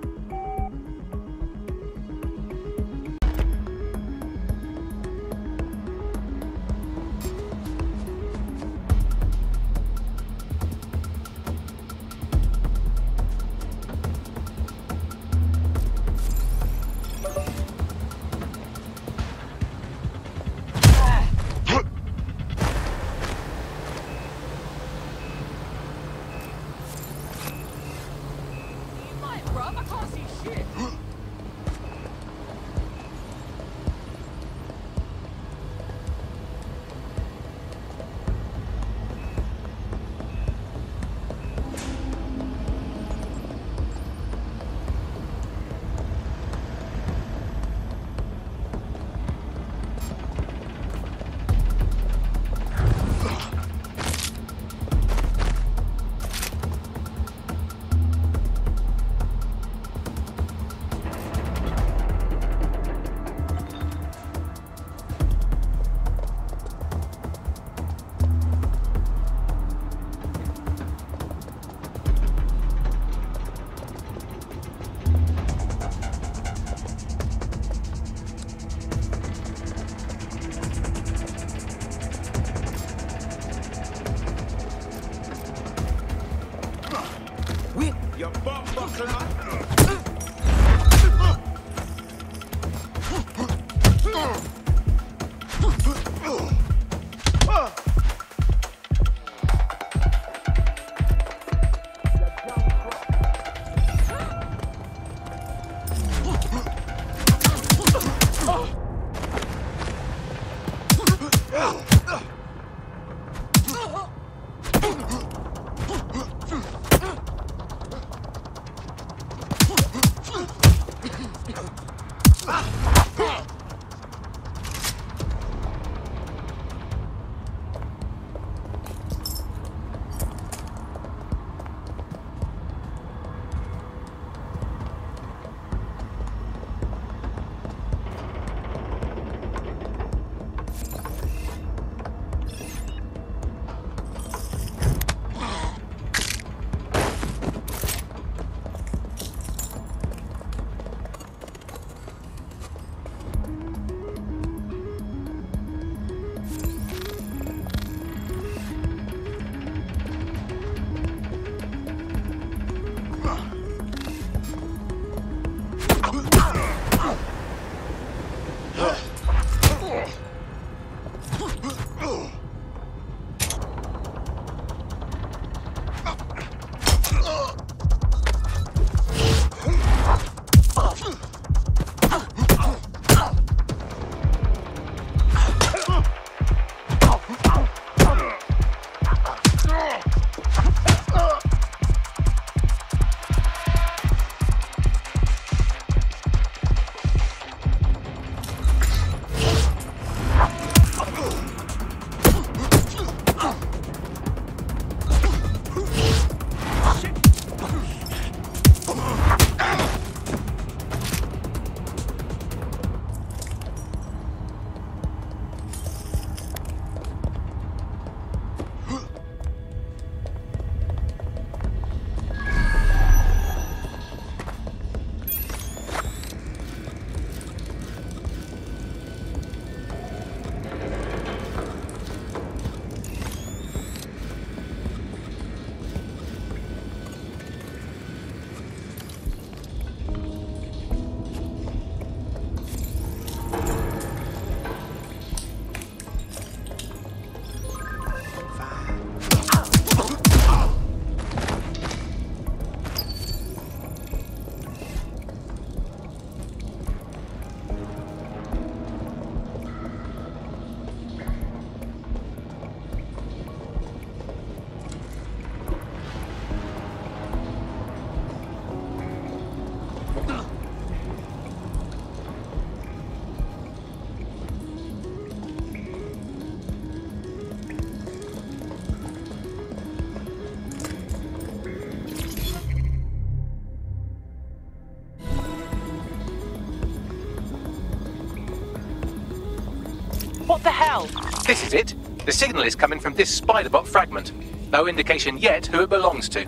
What the hell? This is it. The signal is coming from this spider-bot fragment. No indication yet who it belongs to.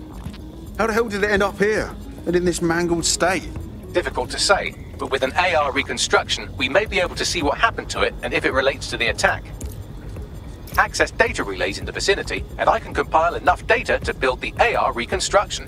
How the hell did it end up here? And in this mangled state? Difficult to say, but with an AR reconstruction, we may be able to see what happened to it and if it relates to the attack. Access data relays in the vicinity, and I can compile enough data to build the AR reconstruction.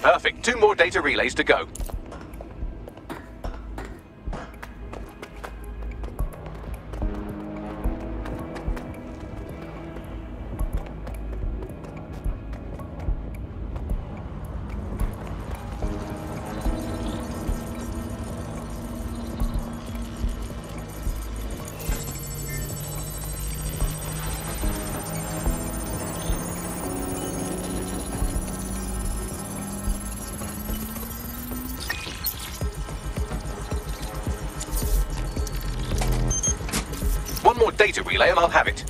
Perfect. 2 more data relays to go. One more data relay and I'll have it.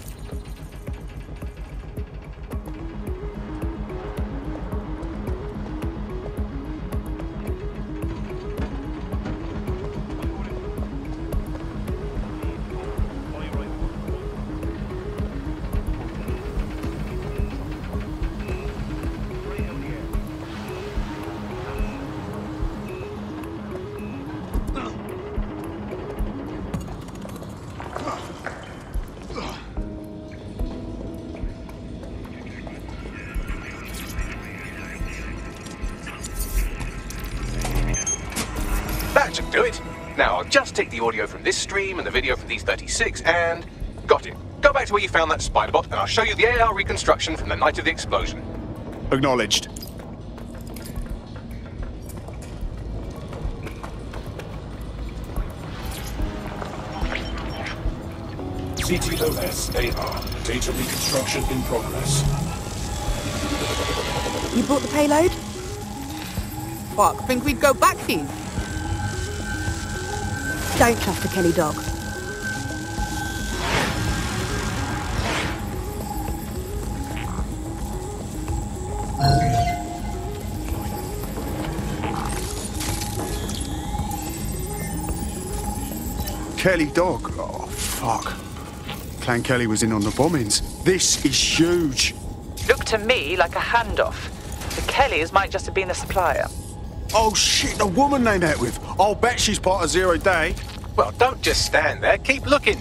That should do it. Now I'll just take the audio from this stream and the video from these 36 and... got it. Go back to where you found that spider bot and I'll show you the AR reconstruction from the night of the explosion. Acknowledged. CTOS AR. Data reconstruction in progress. You brought the payload? Fuck, think we'd go back here? Don't trust the Kelley dog. Kelley dog? Oh, fuck. Clan Kelley was in on the bombings. This is huge. Looked to me like a handoff. The Kelleys might just have been the supplier. Oh shit, the woman they met with. I'll bet she's part of Zero Day. Well, don't just stand there. Keep looking.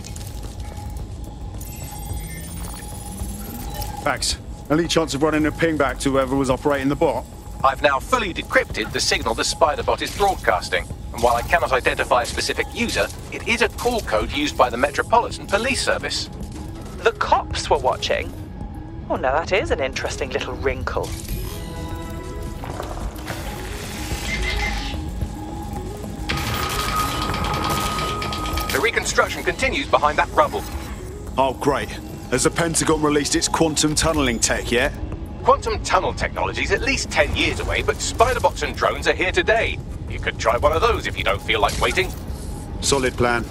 Fax. Any chance of running a ping back to whoever was operating the bot? I've now fully decrypted the signal the spider bot is broadcasting. And while I cannot identify a specific user, it is a call code used by the Metropolitan Police Service. The cops were watching? Oh, now that is an interesting little wrinkle. The reconstruction continues behind that rubble. Oh, great. Has the Pentagon released its quantum tunneling tech yet? Quantum tunnel technology is at least 10 years away, but spider-bots and drones are here today. You could try one of those if you don't feel like waiting. Solid plan.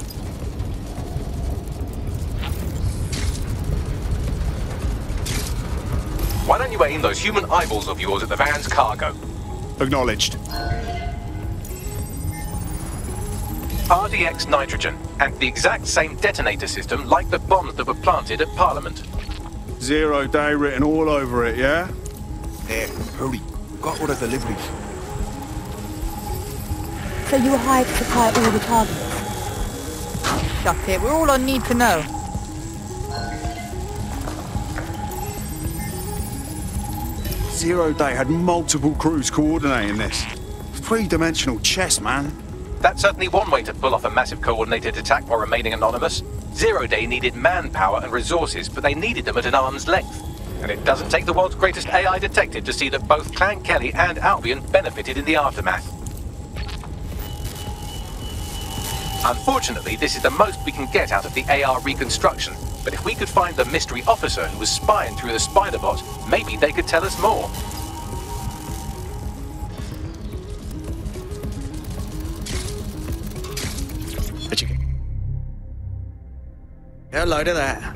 Why don't you aim those human eyeballs of yours at the van's cargo? Acknowledged. RDX nitrogen, and the exact same detonator system like the bombs that were planted at Parliament. Zero Day written all over it, yeah? There, hurry. Got all the deliveries. So you were hired to supply all the targets? Shut it, we're all on need to know. Zero Day had multiple crews coordinating this. Three-dimensional chess, man. That's certainly one way to pull off a massive coordinated attack while remaining anonymous. Zero Day needed manpower and resources, but they needed them at an arm's length. And it doesn't take the world's greatest AI detective to see that both Clan Kelley and Albion benefited in the aftermath. Unfortunately, this is the most we can get out of the AR reconstruction, but if we could find the mystery officer who was spying through the spider bot, maybe they could tell us more. Get a load of that.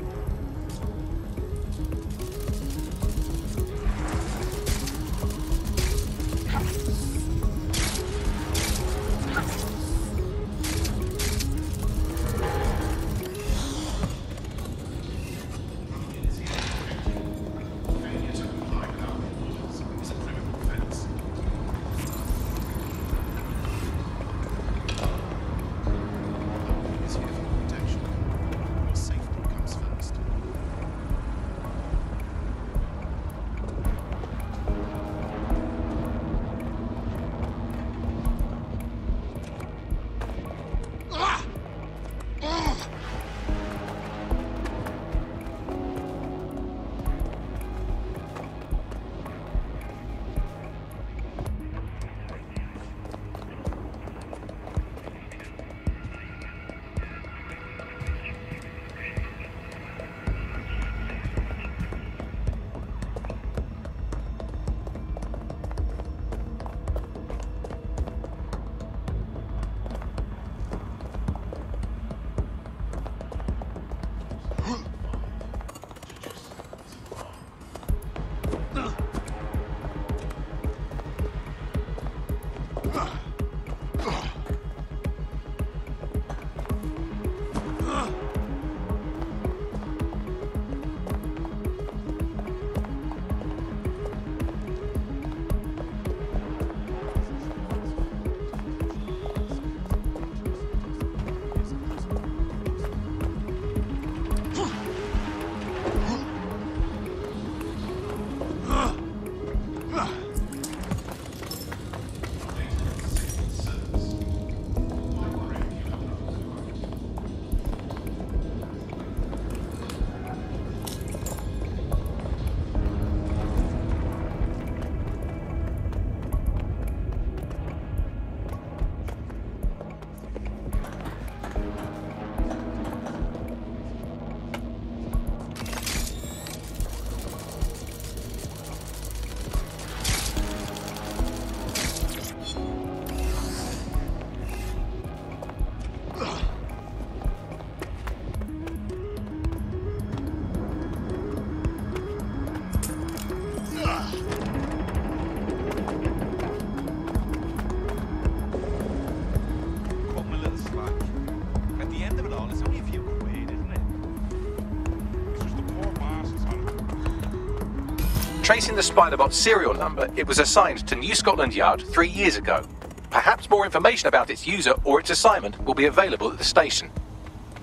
Tracing the Spiderbot's serial number, it was assigned to New Scotland Yard 3 years ago. Perhaps more information about its user or its assignment will be available at the station.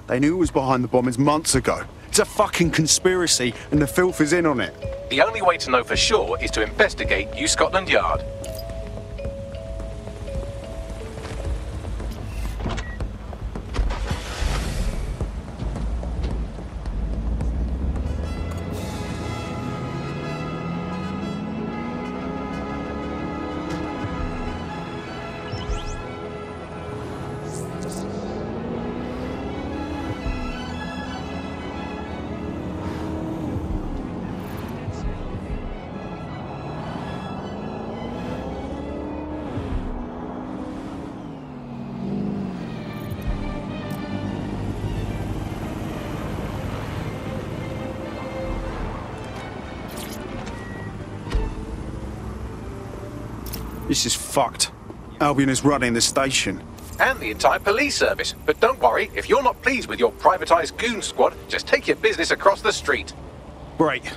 They knew it was behind the bombings months ago. It's a fucking conspiracy, and the filth is in on it. The only way to know for sure is to investigate New Scotland Yard. This is fucked. Albion is running the station. And the entire police service. But don't worry, if you're not pleased with your privatised goon squad, just take your business across the street. Great.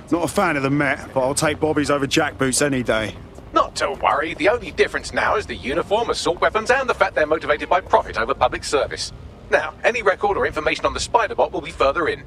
Not a fan of the Met, but I'll take Bobby's over jackboots any day. Not to worry, the only difference now is the uniform, assault weapons, and the fact they're motivated by profit over public service. Now, any record or information on the Spiderbot will be further in.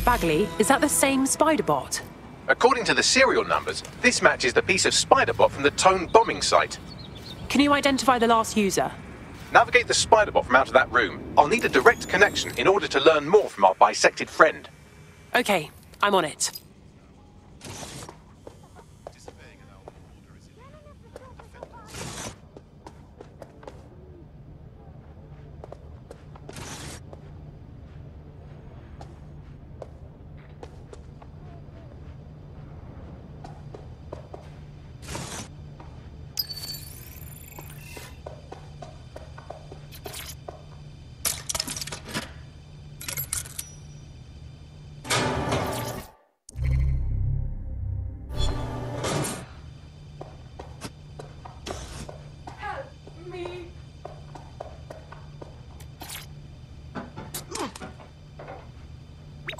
Bagley, is that the same spider bot? According to the serial numbers, this matches the piece of spider bot from the Tone bombing site. Can you identify the last user? Navigate the spider bot from out of that room. I'll need a direct connection in order to learn more from our bisected friend. Okay, I'm on it.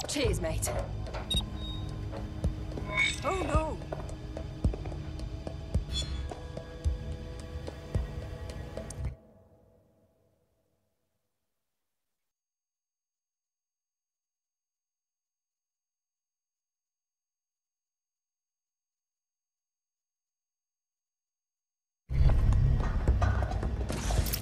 Cheers, mate. Oh no!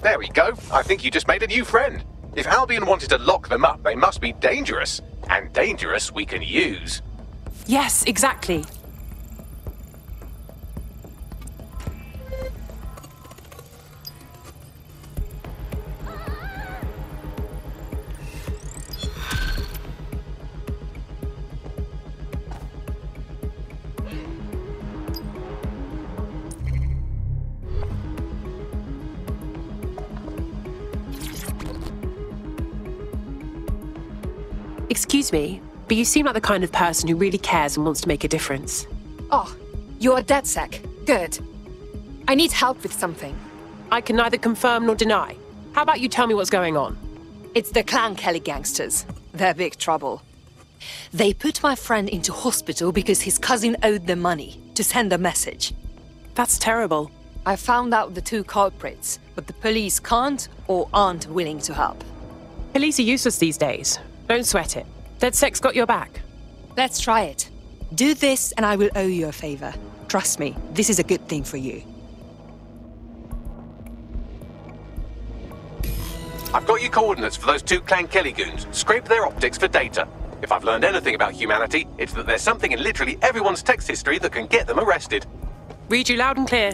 There we go. I think you just made a new friend. If Albion wanted to lock them up, they must be dangerous. And dangerous we can use. Yes, exactly. Excuse me, but you seem like the kind of person who really cares and wants to make a difference. Oh, you're DedSec. Good. I need help with something. I can neither confirm nor deny. How about you tell me what's going on? It's the Clan Kelley gangsters. They're big trouble. They put my friend into hospital because his cousin owed them money to send a message. That's terrible. I found out the two culprits, but the police can't or aren't willing to help. Police are useless these days. Don't sweat it. DedSec's got your back. Let's try it. Do this and I will owe you a favor. Trust me, this is a good thing for you. I've got your coordinates for those two Clan Kelley goons. Scrape their optics for data. If I've learned anything about humanity, it's that there's something in literally everyone's text history that can get them arrested. Read you loud and clear.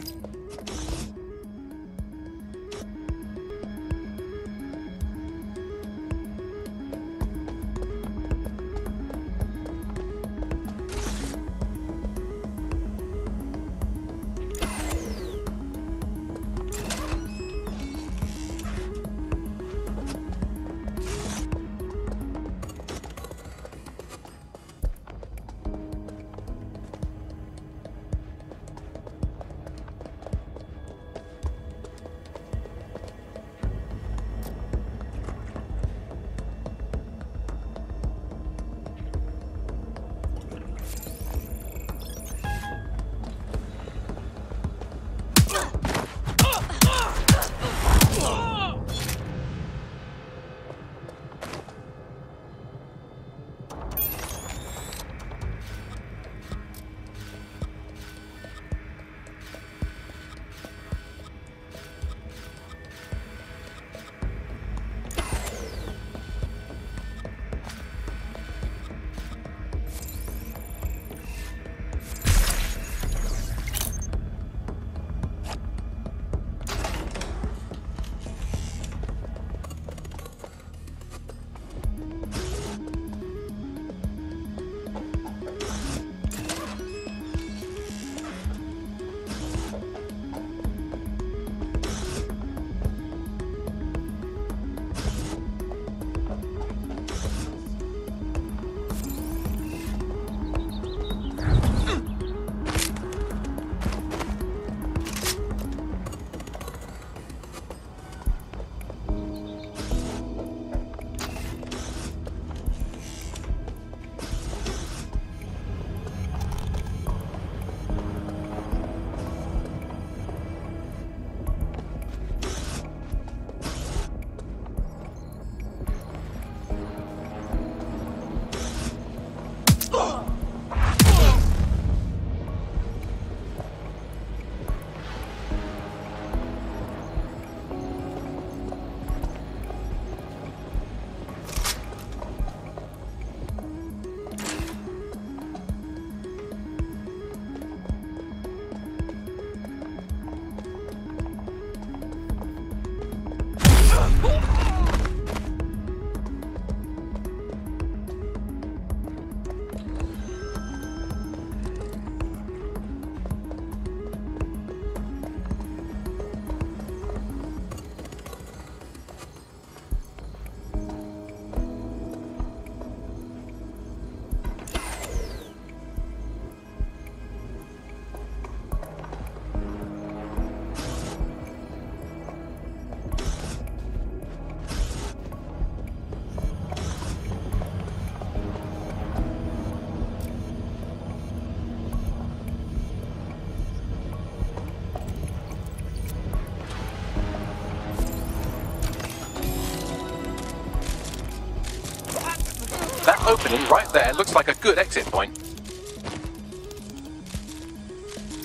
That opening right there looks like a good exit point.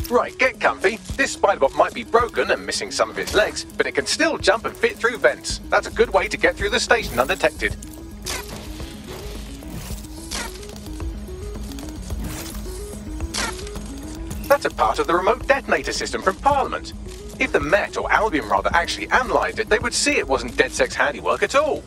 Right, get comfy. This spider-bot might be broken and missing some of its legs, but it can still jump and fit through vents. That's a good way to get through the station undetected. That's a part of the remote detonator system from Parliament. If the Met, or Albion rather, actually analysed it, they would see it wasn't DedSec's handiwork at all.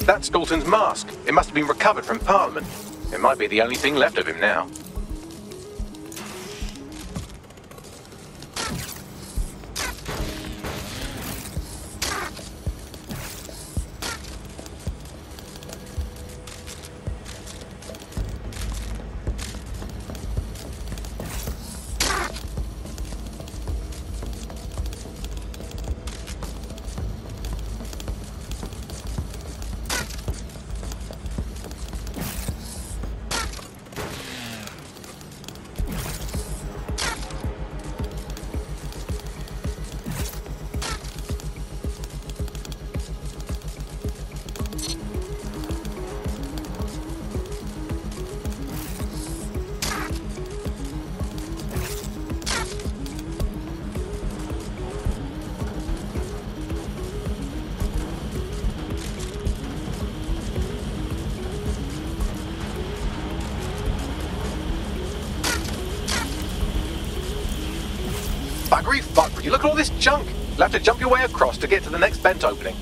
That's Dalton's mask. It must have been recovered from Parliament. It might be the only thing left of him now. Buggery, look at all this junk. You'll have to jump your way across to get to the next vent opening.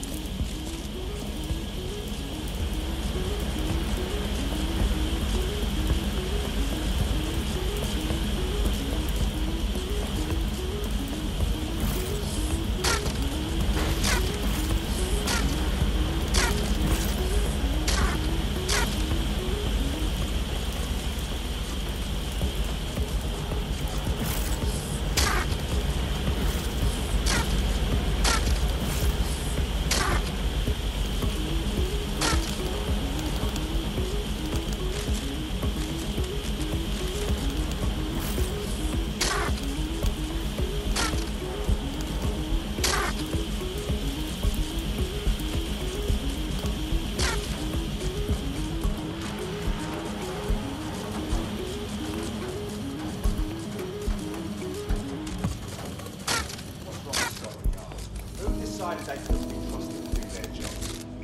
They couldn't be trusted to do their job.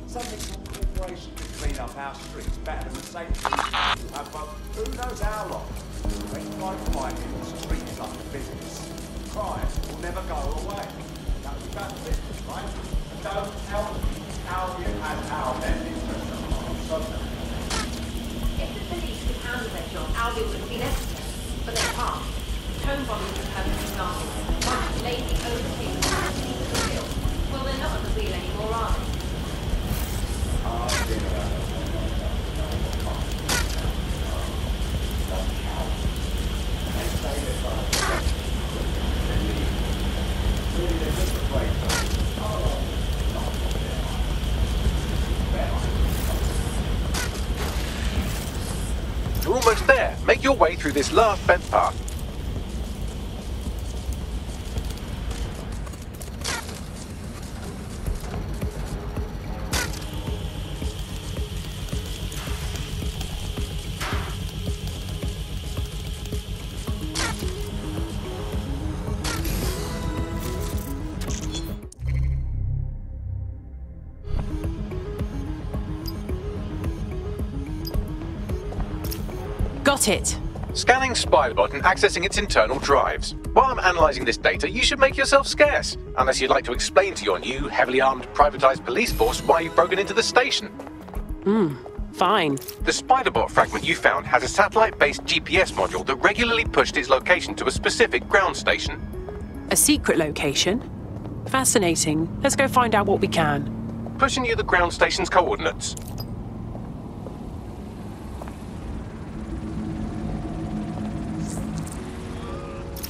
Something called corporation could clean up our streets better than the same people have, but who knows how long? They try fighting the streets like a business. Crime will never go away. That was bad business, right? And don't tell me Albion has our best interests at heart, so if the police could handle their job, Albion would be necessary, but they can't. Home bombing is a perfect example. Bunch of lazy, overseas people the wheel. Well, they're not at the wheel anymore, are they? You're almost there. Make your way through this last vent path. Got it. Scanning Spiderbot and accessing its internal drives. While I'm analysing this data, you should make yourself scarce. Unless you'd like to explain to your new, heavily armed, privatised police force why you've broken into the station. Fine. The Spiderbot fragment you found has a satellite-based GPS module that regularly pushed its location to a specific ground station. A secret location? Fascinating. Let's go find out what we can. Pushing you the ground station's coordinates.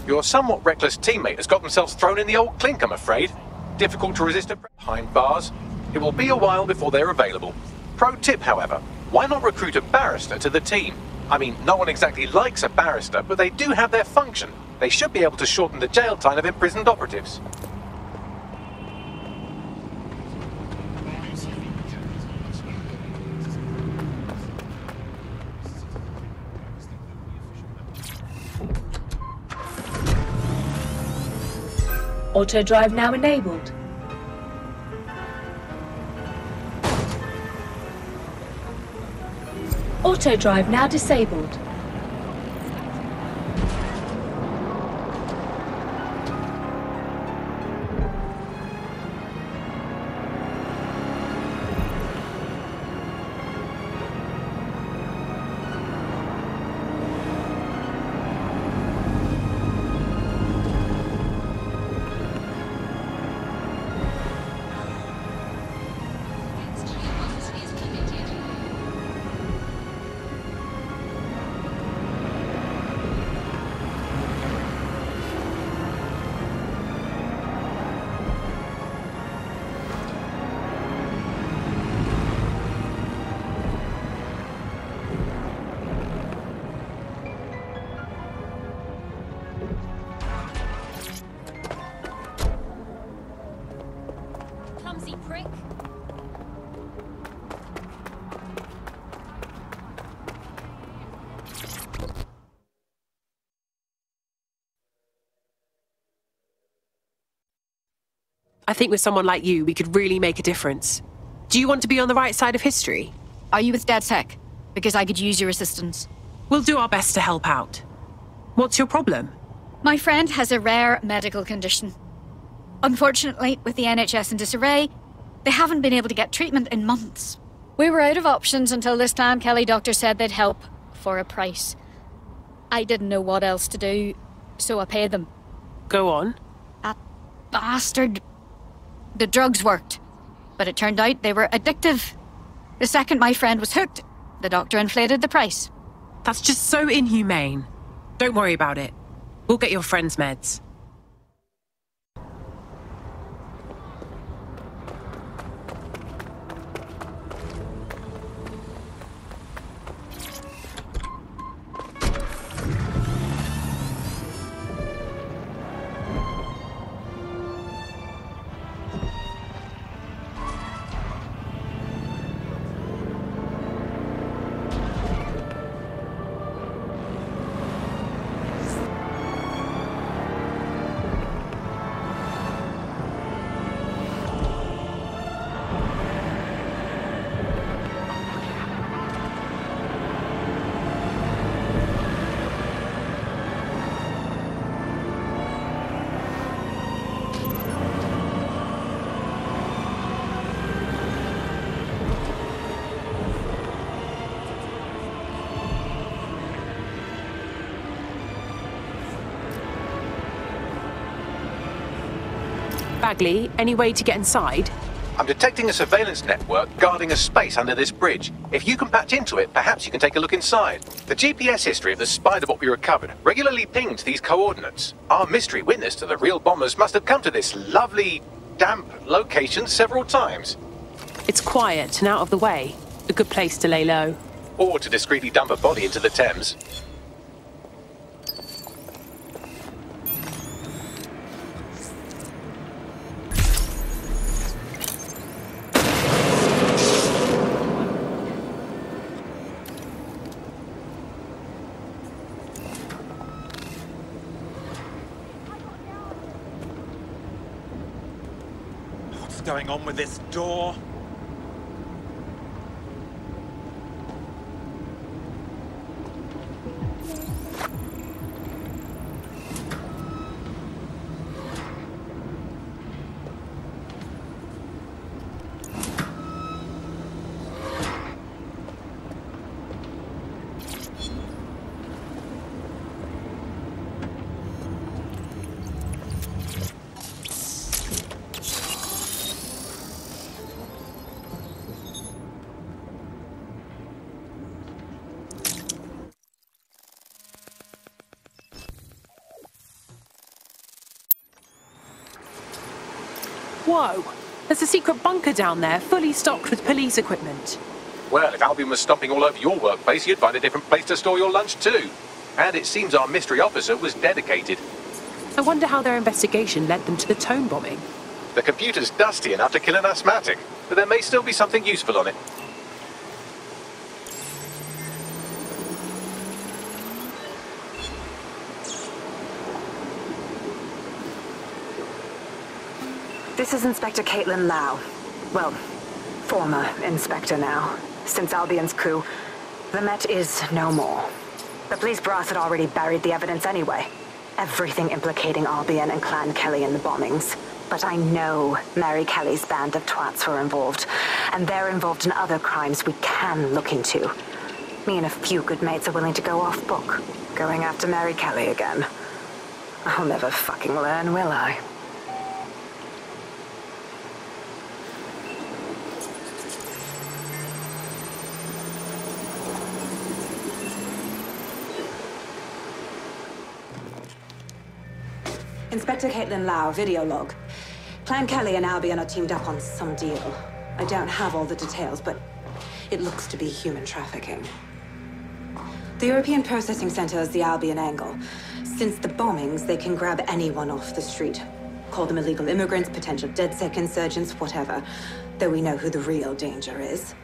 Your somewhat reckless teammate has got themselves thrown in the old clink, I'm afraid. Difficult to resist behind bars. It will be a while before they're available. Pro tip, however, why not recruit a barrister to the team? I mean, no one exactly likes a barrister, but they do have their function. They should be able to shorten the jail time of imprisoned operatives. Auto drive now enabled. Auto drive now disabled. I think with someone like you, we could really make a difference. Do you want to be on the right side of history? Are you with DedSec? Because I could use your assistance. We'll do our best to help out. What's your problem? My friend has a rare medical condition. Unfortunately, with the NHS in disarray, they haven't been able to get treatment in months. We were out of options until this Clan Kelley doctor said they'd help for a price. I didn't know what else to do, so I paid them. Go on. That bastard. The drugs worked, but it turned out they were addictive. The second my friend was hooked, the doctor inflated the price. That's just so inhumane. Don't worry about it. We'll get your friend's meds. Bagley, any way to get inside? I'm detecting a surveillance network guarding a space under this bridge. If you can patch into it, perhaps you can take a look inside. The GPS history of the Spiderbot we recovered regularly pinged these coordinates. Our mystery witness to the real bombers must have come to this lovely, damp location several times. It's quiet and out of the way. A good place to lay low. Or to discreetly dump a body into the Thames. What's going on with this door? Whoa! There's a secret bunker down there, fully stocked with police equipment. Well, if Albion was stomping all over your workplace, you'd find a different place to store your lunch too. And it seems our mystery officer was dedicated. I wonder how their investigation led them to the Tone bombing. The computer's dusty enough to kill an asthmatic, but there may still be something useful on it. This is Inspector Kaitlin Lau. Well, former inspector now. Since Albion's coup, the Met is no more. The police brass had already buried the evidence anyway. Everything implicating Albion and Clan Kelley in the bombings. But I know Mary Kelley's band of twats were involved, and they're involved in other crimes we can look into. Me and a few good mates are willing to go off book, going after Mary Kelley again. I'll never fucking learn, will I? Inspector Kaitlin Lau, video log. Clan Kelley and Albion are teamed up on some deal. I don't have all the details, but it looks to be human trafficking. The European Processing Center is the Albion angle. Since the bombings, they can grab anyone off the street. Call them illegal immigrants, potential DedSec insurgents, whatever. Though we know who the real danger is.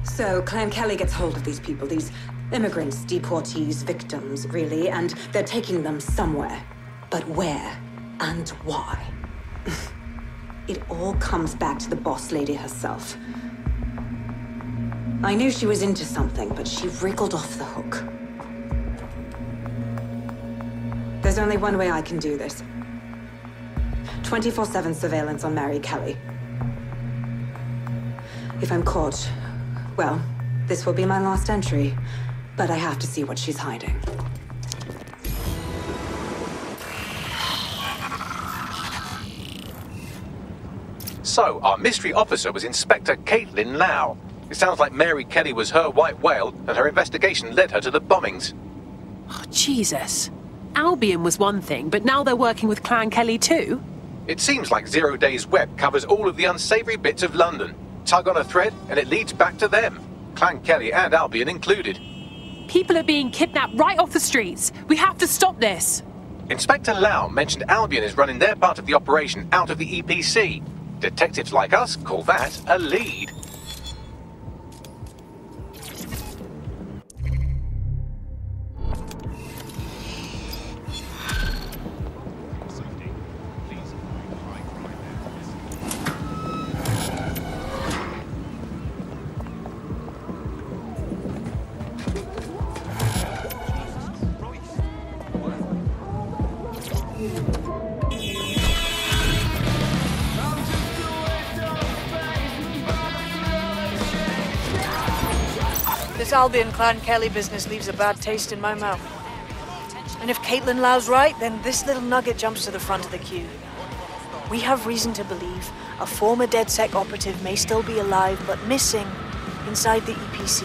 So, Clan Kelley gets hold of these people, these immigrants, deportees, victims, really, and they're taking them somewhere. But where and why? It all comes back to the boss lady herself. I knew she was into something, but she wriggled off the hook. There's only one way I can do this. 24/7 surveillance on Mary Kelley. If I'm caught, well, this will be my last entry. But I have to see what she's hiding. So, our mystery officer was Inspector Kaitlin Lau. It sounds like Mary Kelley was her white whale, and her investigation led her to the bombings. Oh, Jesus. Albion was one thing, but now they're working with Clan Kelley too? It seems like Zero Days Web covers all of the unsavory bits of London. Tug on a thread, and it leads back to them. Clan Kelley and Albion included. People are being kidnapped right off the streets. We have to stop this. Inspector Lau mentioned Albion is running their part of the operation out of the EPC. Detectives like us call that a lead. This Albion Clan Kelley business leaves a bad taste in my mouth. And if Kaitlin Lau's right, then this little nugget jumps to the front of the queue. We have reason to believe a former DedSec operative may still be alive, but missing inside the EPC.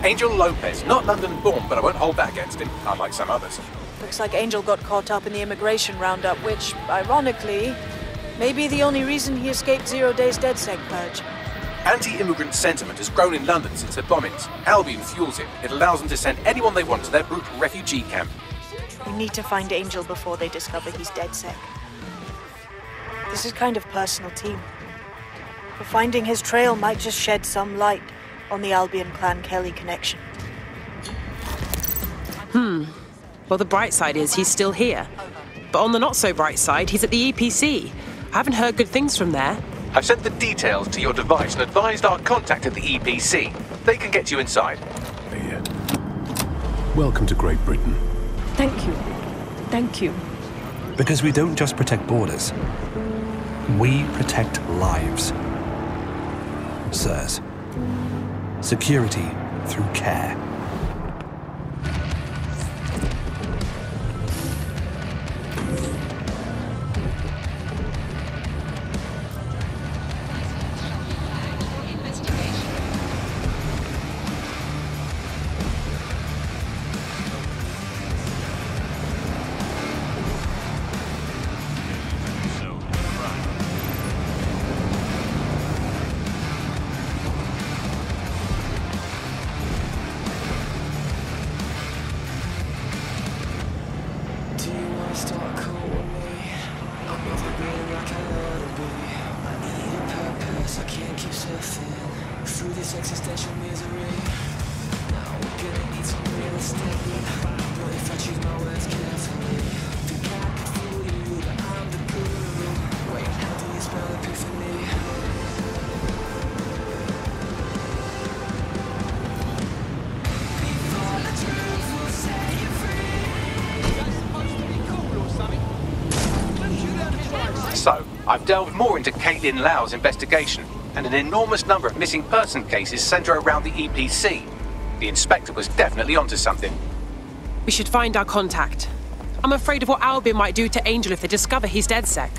Angel Lopez, not London-born, but I won't hold that against him, unlike some others. Looks like Angel got caught up in the immigration roundup, which, ironically, may be the only reason he escaped 0 Days DedSec purge. Anti-immigrant sentiment has grown in London since the bombings. Albion fuels it. It allows them to send anyone they want to their brutal refugee camp. We need to find Angel before they discover he's DedSec. This is kind of personal team. But finding his trail might just shed some light on the Albion Clan Kelley connection. Well, the bright side is he's still here. But on the not-so-bright side, he's at the EPC. I haven't heard good things from there. I've sent the details to your device and advised our contact at the EPC. They can get you inside. Welcome to Great Britain. Thank you. Thank you. Because we don't just protect borders. We protect lives. Sirs. Security through care. this existential misery. Now we're gonna need some real estate. But if I choose my words carefully, think I could fool you that I'm the guru. Wait, how do you spell epiphany? Before the truth will set you free. That's supposed to be cool or something. Don't you learn to drive? So, I've delved more into Kaitlin Lau's investigation, and an enormous number of missing person cases centre around the EPC. The inspector was definitely onto something. We should find our contact. I'm afraid of what Albion might do to Angel if they discover he's DedSec.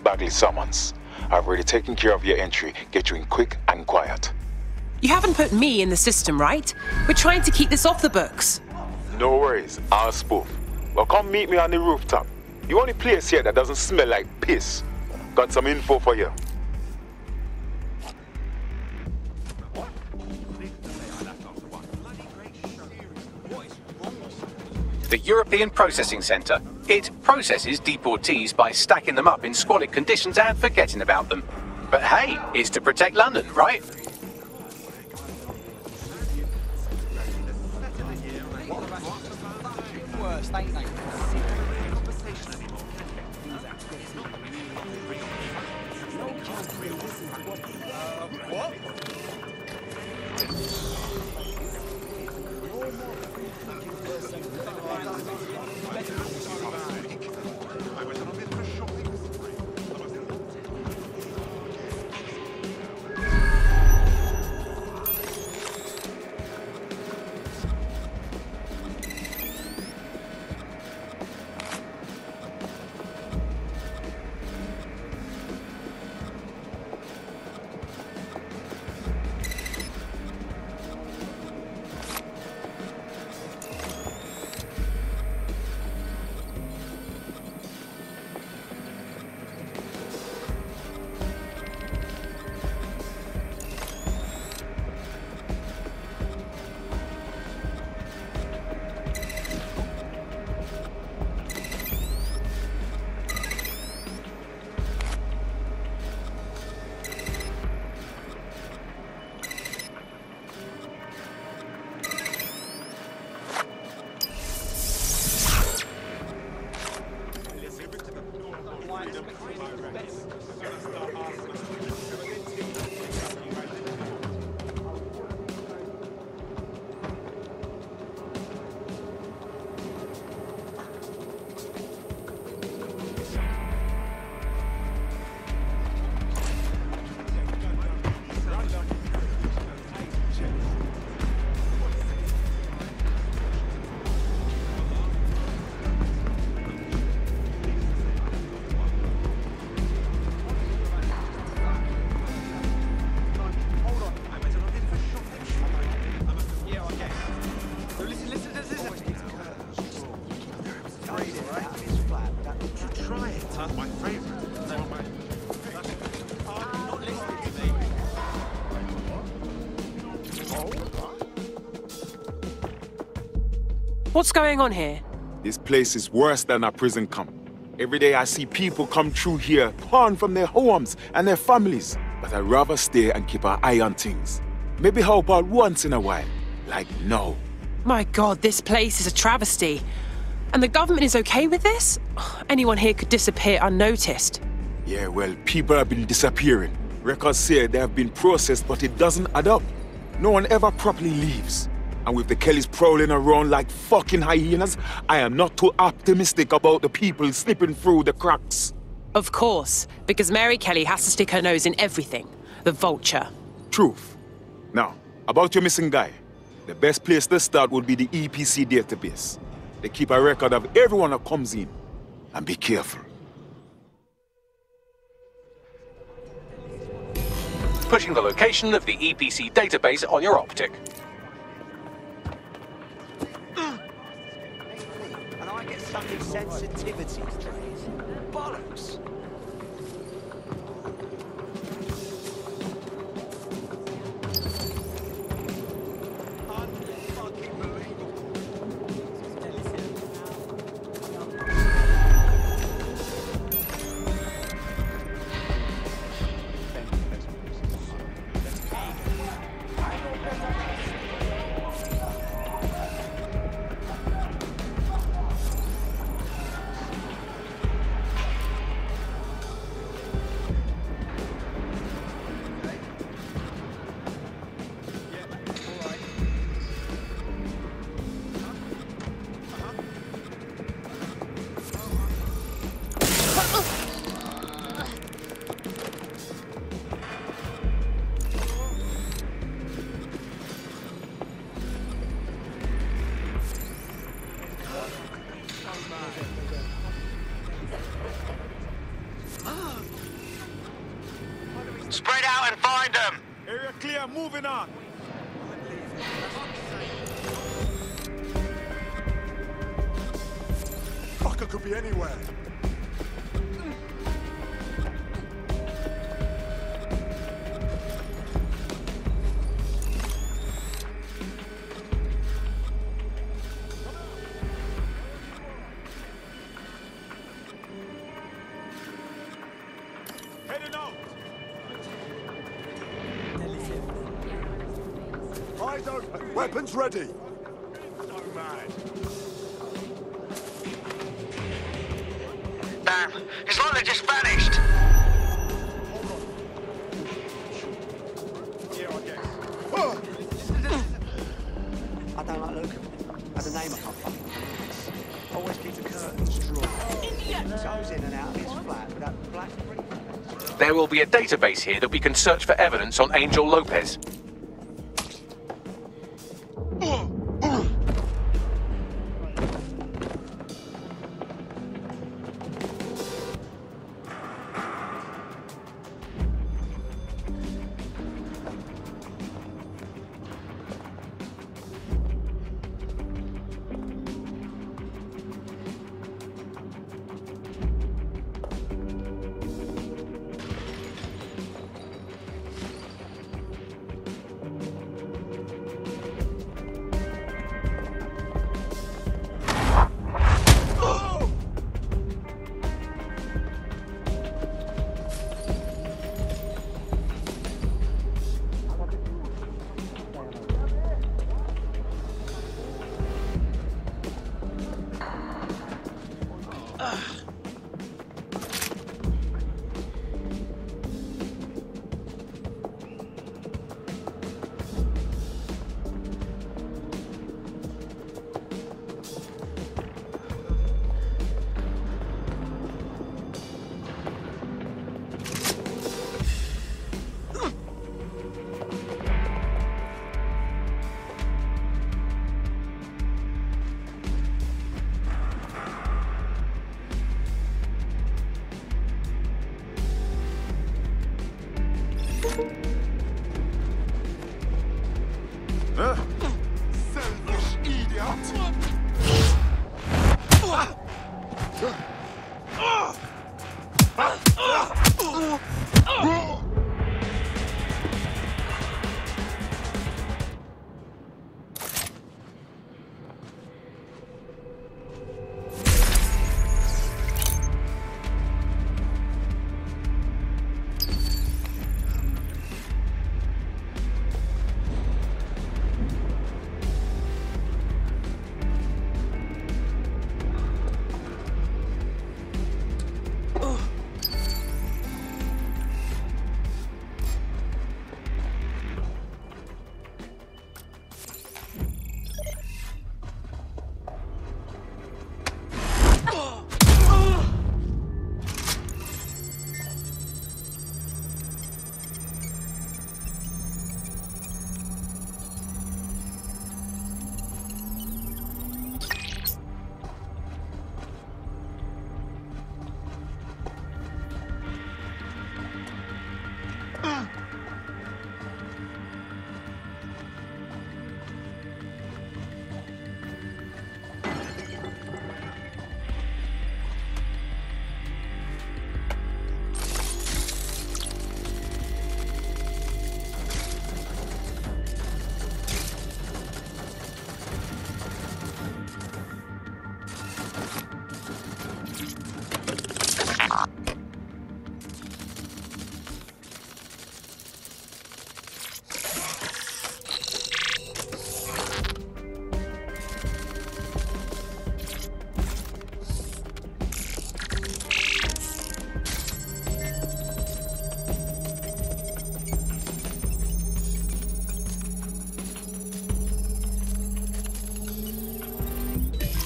Bagley summons. I've already taken care of your entry. Get you in quick and quiet. You haven't put me in the system, right? We're trying to keep this off the books. No worries, I'll spoof. Well, come meet me on the rooftop. The only place here that doesn't smell like piss. Got some info for you. The European Processing Centre. It processes deportees by stacking them up in squalid conditions and forgetting about them. But hey, it's to protect London, right? What's going on here? This place is worse than a prison camp. Every day I see people come through here, torn from their homes and their families. But I'd rather stay and keep an eye on things. Maybe help out once in a while. Like now. My God, this place is a travesty. And the government is okay with this? Anyone here could disappear unnoticed. Yeah, well, people have been disappearing. Records say they have been processed, but it doesn't add up. No one ever properly leaves. And with the Kellys prowling around like fucking hyenas, I am not too optimistic about the people slipping through the cracks. Of course, because Mary Kelley has to stick her nose in everything. The vulture. Truth. Now, about your missing guy. The best place to start would be the EPC database. They keep a record of everyone that comes in. And be careful. Putting the location of the EPC database on your optic. And I get something sensitivity traits. Bollocks. Spread out and find them! Area clear, moving on! Fucker could be anywhere. Heading out! Eyes open, weapons ready. So mad. Damn, it's like they just vanished. Yeah, I guess. I don't like Luke. Has a name I can't fucking. Always keeps the curtains drawn. Goes in and out of his flat with that black briefcase. There will be a database here that we can search for evidence on Angel Lopez.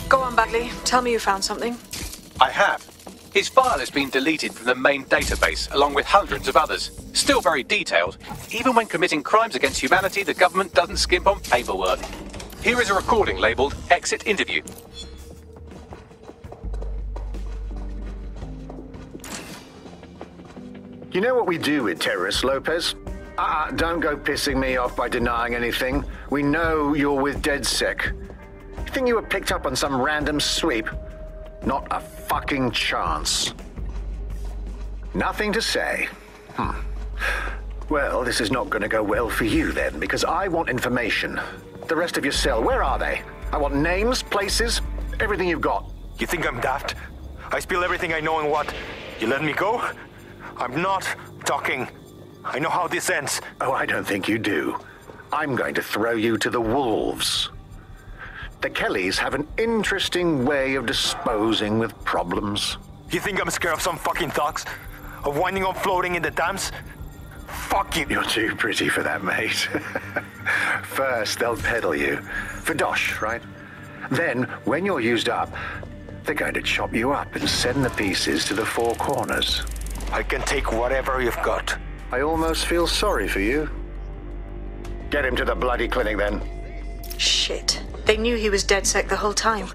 Go on, Bagley. Tell me you found something. I have. His file has been deleted from the main database, along with hundreds of others. Still very detailed. Even when committing crimes against humanity, the government doesn't skimp on paperwork. Here is a recording labelled Exit Interview. You know what we do with terrorists, Lopez? Don't go pissing me off by denying anything. We know you're with DedSec. You think you were picked up on some random sweep? Not a fucking chance. Nothing to say. Well, this is not going to go well for you then, because I want information. The rest of your cell, where are they? I want names, places, everything you've got. You think I'm daft? I spill everything I know and what? You let me go? I'm not talking. I know how this ends. Oh, I don't think you do. I'm going to throw you to the wolves. The Kelleys have an interesting way of disposing with problems. You think I'm scared of some fucking thugs? Of winding up floating in the dams? Fuck you. You're too pretty for that, mate. First, they'll peddle you. For dosh, right? Then, when you're used up, they're going to chop you up and send the pieces to the four corners. I can take whatever you've got. I almost feel sorry for you. Get him to the bloody clinic, then. Shit. They knew he was DedSec the whole time.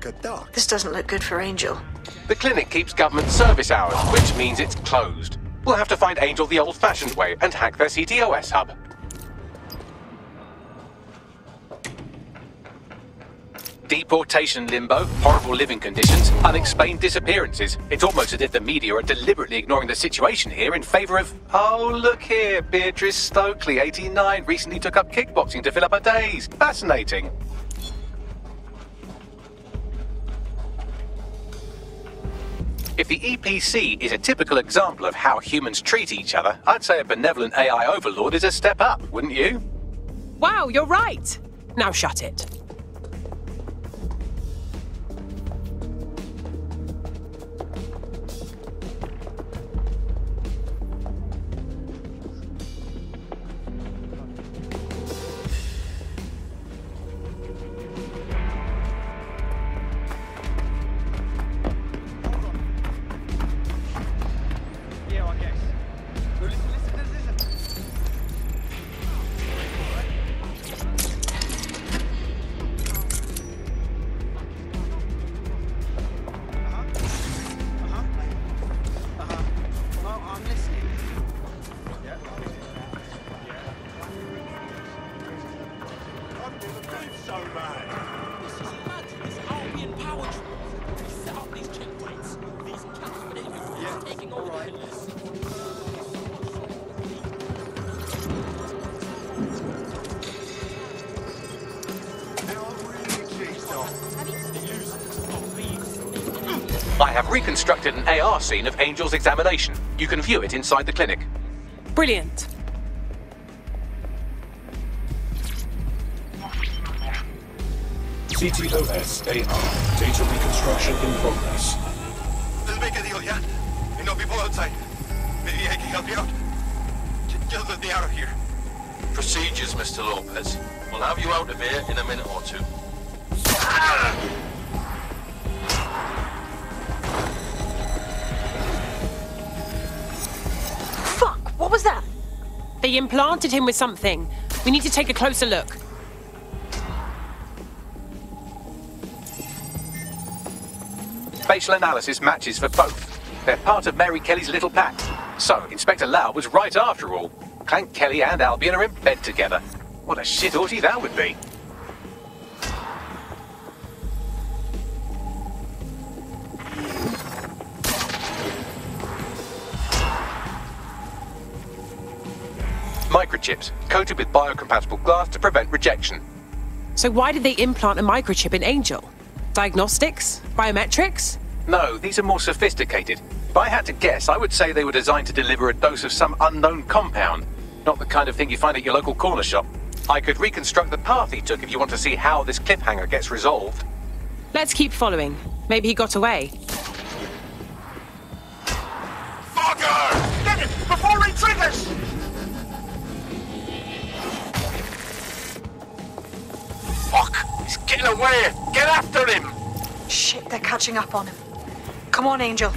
This doesn't look good for Angel. The clinic keeps government service hours, which means it's closed. We'll have to find Angel the old-fashioned way and hack their CTOS hub. Deportation limbo, horrible living conditions, unexplained disappearances. It's almost as if the media are deliberately ignoring the situation here in favour of... Oh, look here, Beatrice Stokely, 89, recently took up kickboxing to fill up her days. Fascinating. If the EPC is a typical example of how humans treat each other, I'd say a benevolent AI overlord is a step up, wouldn't you? Wow, you're right. Now shut it. reconstructed an AR scene of Angel's examination. You can view it inside the clinic. Brilliant. CTOS AR. Data reconstruction in progress. Let's make a deal, yeah? You know people outside. Maybe I can help you out. Just let me out of here. Procedures, Mr. Lopez. We'll have you out of here in a minute or two. Fuck! What was that? They implanted him with something. We need to take a closer look. Facial analysis matches for both. They're part of Mary Kelley's little pack. So, Inspector Lau was right after all. Clank Kelley and Albion are in bed together. What a shit orgy that would be. Microchips, coated with biocompatible glass to prevent rejection. So why did they implant a microchip in Angel? Diagnostics? Biometrics? No, these are more sophisticated. If I had to guess, I would say they were designed to deliver a dose of some unknown compound. Not the kind of thing you find at your local corner shop. I could reconstruct the path he took if you want to see how this cliffhanger gets resolved. Let's keep following. Maybe he got away. Fucker! Get it! Before he triggers! Fuck! He's getting away! Get after him! Shit, they're catching up on him. Come on, Angel.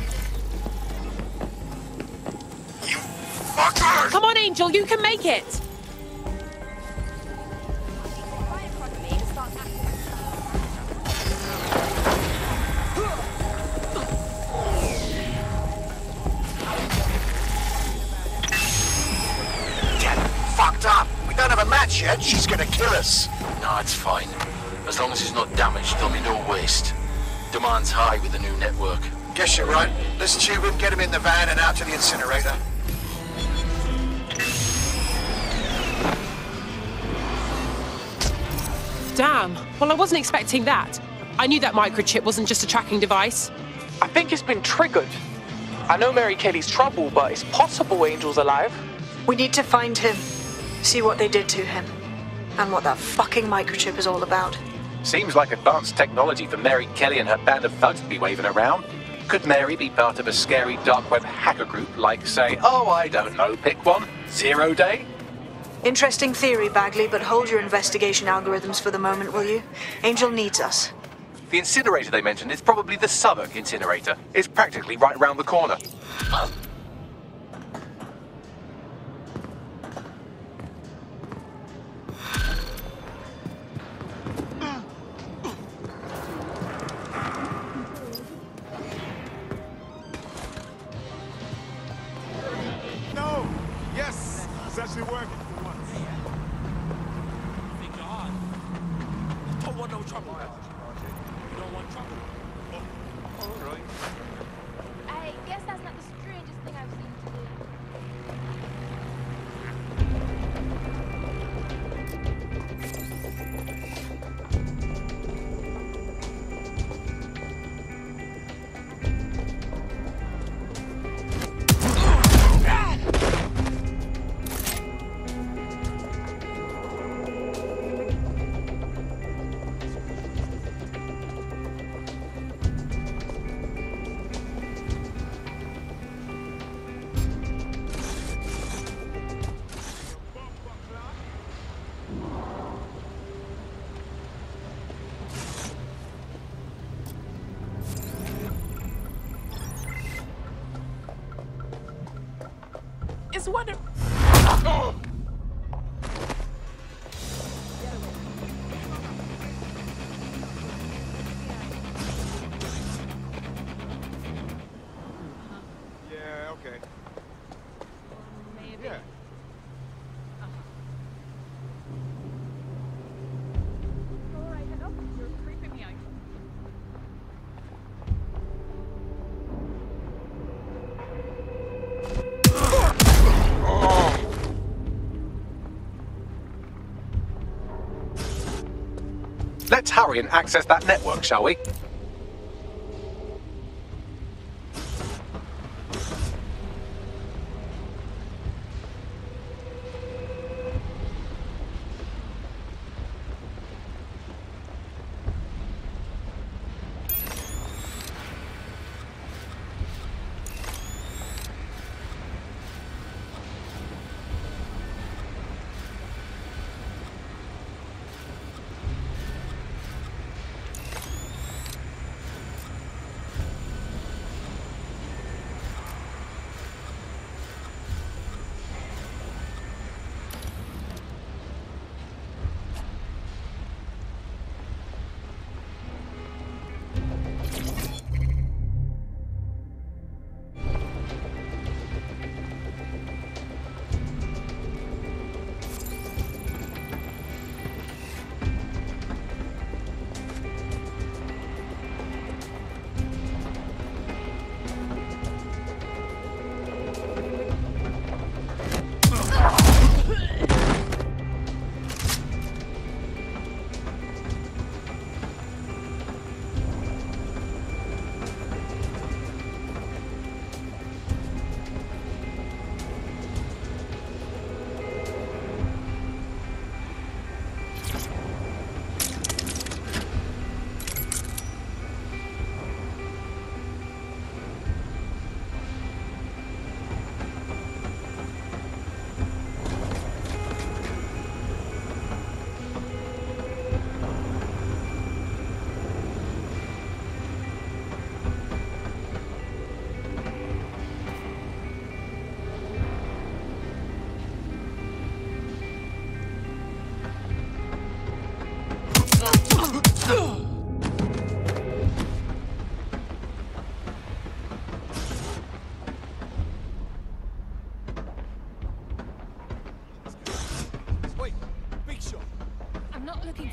Fucker! Come on, Angel, you can make it! Fucked up! We don't have a match yet. She's gonna kill us. No, it's fine. As long as he's not damaged, there'll be no waste. Demand's high with the new network. Guess you're right. Let's tube him, get him in the van and out to the incinerator. Damn. Well, I wasn't expecting that. I knew that microchip wasn't just a tracking device. I think it's been triggered. I know Mary Kelley's trouble, but it's possible Angel's alive. We need to find him. See what they did to him. And what that fucking microchip is all about. Seems like advanced technology for Mary Kelley and her band of thugs to be waving around. Could Mary be part of a scary dark web hacker group like, say, oh, I don't know, pick one, 0 Day? Interesting theory, Bagley, but hold your investigation algorithms for the moment, will you? Angel needs us. The incinerator they mentioned is probably the Southwark incinerator. It's practically right round the corner. No! Yes! It's actually working for once. Don't want no trouble. You don't want trouble. Oh, all right. I guess that's not the strangest thing I've seen today. It's wonderful. Yeah, okay. Maybe. Yeah. Alright, enough. You're creeping me out. Let's hurry and access that network, shall we?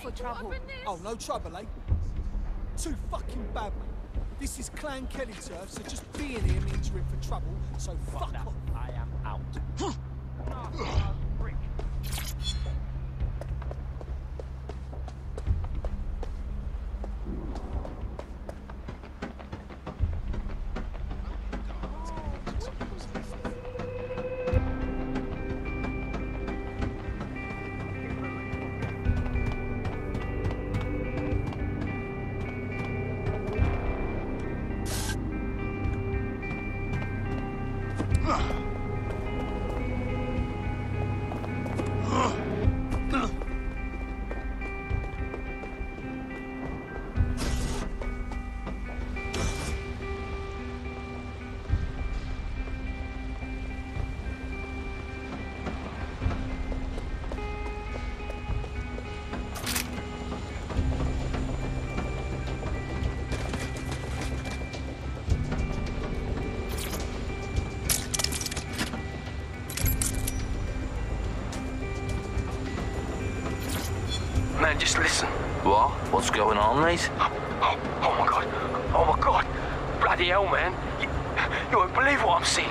for trouble. Oh, no trouble, eh? Too fucking bad, mate. This is Clan Kelley turf, so just being here means you're in for trouble, so fuck off. I am out. Man, just listen. What? What's going on, mate? Oh my god. Oh my god. Bloody hell, man. You won't believe what I'm seeing.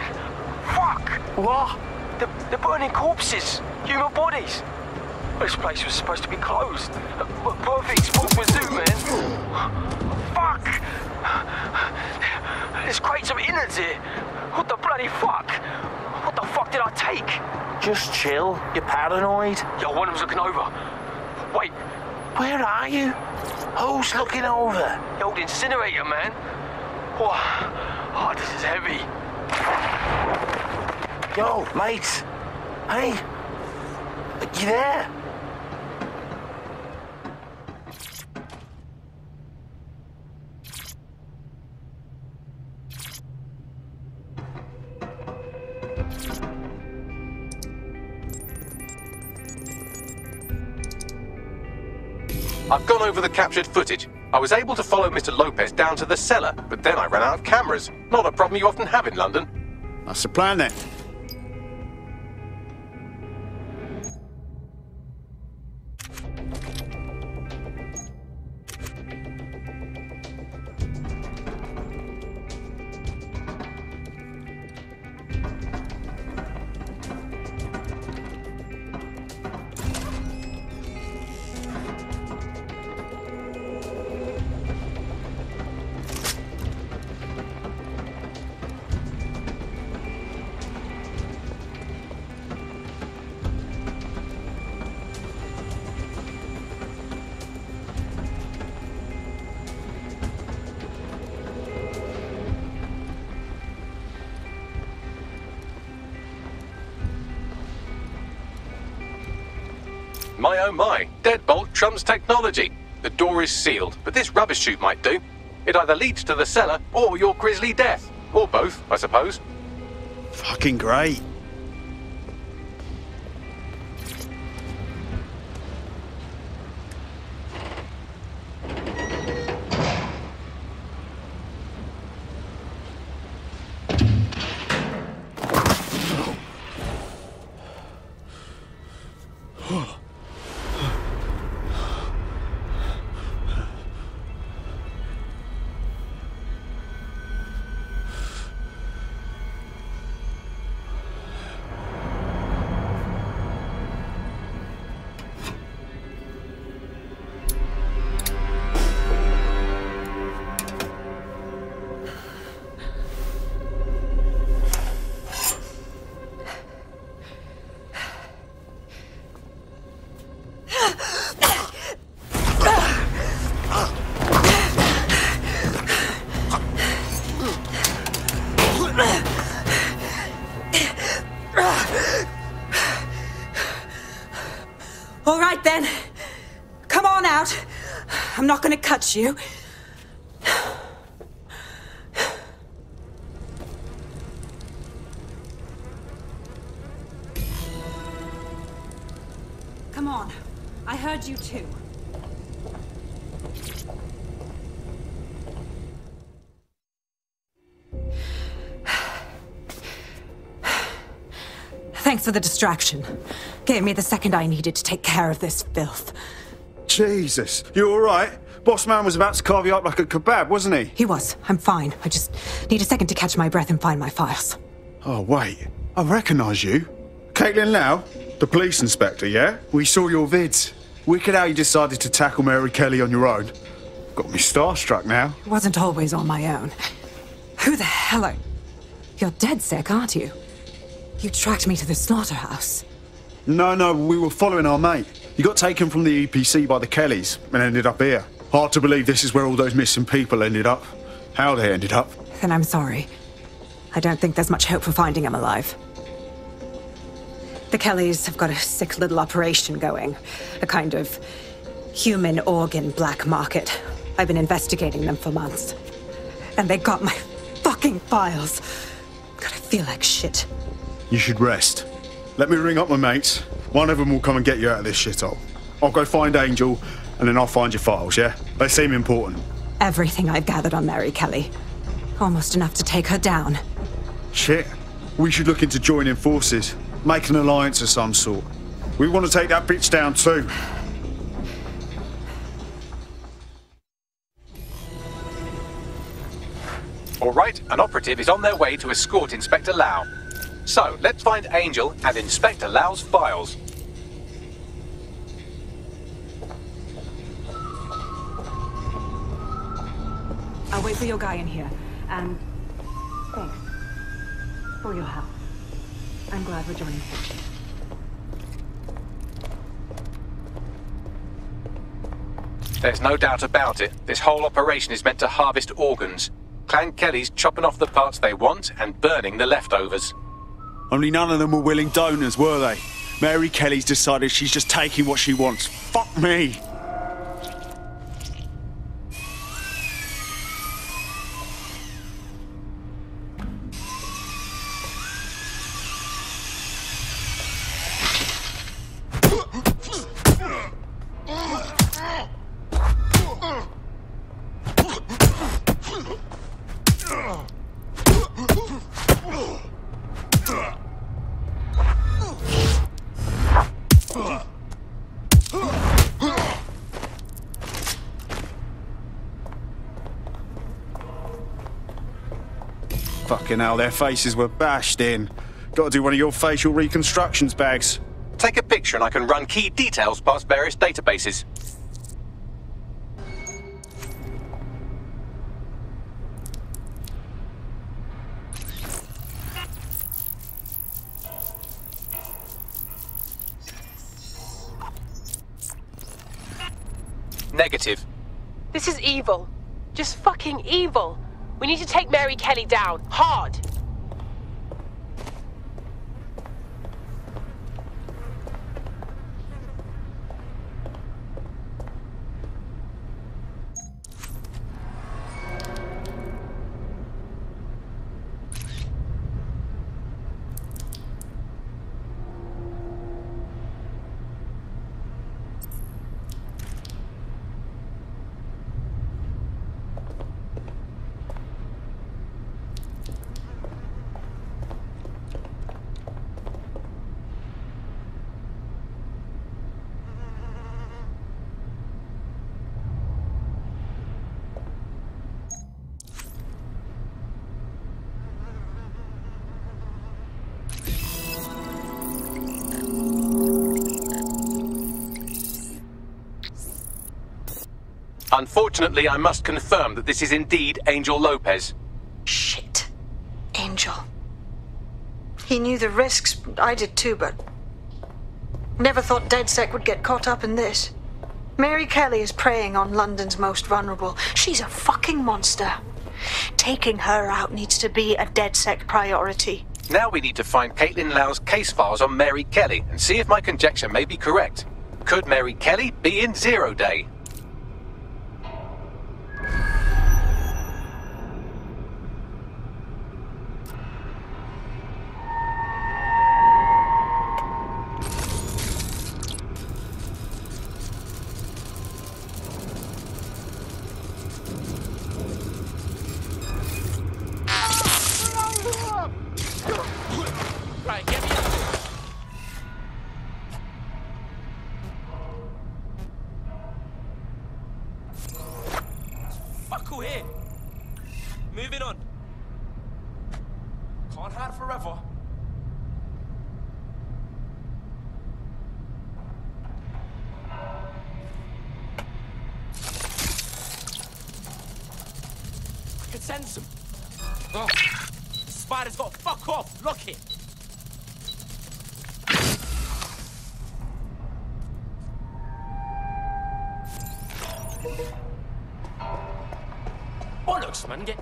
Fuck! What? They're burning corpses. Human bodies. This place was supposed to be closed. A perfect spot for a zoo, man. Fuck! There's crates of innards here. What the bloody fuck? What the fuck did I take? Just chill. You're paranoid. Yo, one of them's looking over. Wait. Where are you? Who's looking over? The old incinerator, man. Oh, this is heavy. Yo, mate. Hey. You there? I've gone over the captured footage. I was able to follow Mr. Lopez down to the cellar, but then I ran out of cameras. Not a problem you often have in London. That's the plan then. My oh my, deadbolt trumps technology. The door is sealed, but this rubbish chute might do. It either leads to the cellar or your grisly death. Or both, I suppose. Fucking great. All right, then. Come on out. I'm not going to cut you. Come on. I heard you too. Thanks for the distraction. Gave me the second I needed to take care of this filth. Jesus, you all right? Boss man was about to carve you up like a kebab, wasn't he? He was. I'm fine. I just need a second to catch my breath and find my files. Oh, wait. I recognise you. Kaitlin Lau, the police inspector, yeah? We saw your vids. Wicked how you decided to tackle Mary Kelley on your own. Got me starstruck now. It wasn't always on my own. Who the hell are... You're DedSec, aren't you? You tracked me to the slaughterhouse. No, we were following our mate. He got taken from the EPC by the Kelleys and ended up here. Hard to believe this is where all those missing people ended up. How they ended up. Then I'm sorry. I don't think there's much hope for finding him alive. The Kelleys have got a sick little operation going. A kind of human organ black market. I've been investigating them for months. And they got my fucking files. God, I feel like shit. You should rest. Let me ring up my mates. One of them will come and get you out of this shithole. I'll go find Angel, and then I'll find your files, yeah? They seem important. Everything I've gathered on Mary Kelley. Almost enough to take her down. Shit. We should look into joining forces. Make an alliance of some sort. We want to take that bitch down too. All right, an operative is on their way to escort Inspector Lau. So, let's find Angel and Inspector Lau's files. I'll wait for your guy in here, and thanks for your help. I'm glad we're joining forces. There's no doubt about it. This whole operation is meant to harvest organs. Clan Kelley's chopping off the parts they want and burning the leftovers. Only none of them were willing donors, were they? Mary Kelley's decided she's just taking what she wants. Fuck me! Fucking hell, their faces were bashed in. Gotta do one of your facial reconstructions, Bags. Take a picture and I can run key details past various databases. Negative. This is evil. Just fucking evil. We need to take Mary Kelley down. Hard. Unfortunately, I must confirm that this is indeed Angel Lopez. Shit. Angel. He knew the risks. I did too, but... never thought DedSec would get caught up in this. Mary Kelley is preying on London's most vulnerable. She's a fucking monster. Taking her out needs to be a DedSec priority. Now we need to find Kaitlin Lau's case files on Mary Kelley and see if my conjecture may be correct. Could Mary Kelley be in Zero Day? forever. I can sense them. Oh, the spider's got to fuck off. Lock it. Bollocks, man. Get...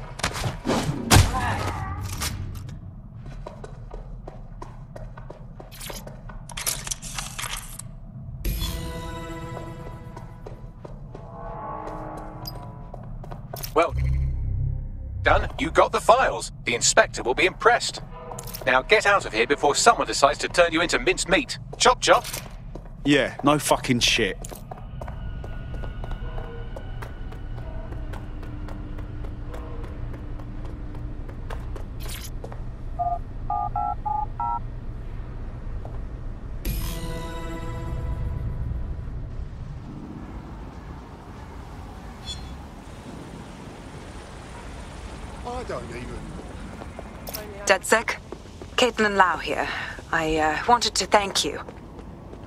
Well done. You got the files. The inspector will be impressed. Now get out of here before someone decides to turn you into minced meat. Chop chop. Yeah, no fucking shit. I don't even... DedSec, Kaitlin Lau here. I wanted to thank you.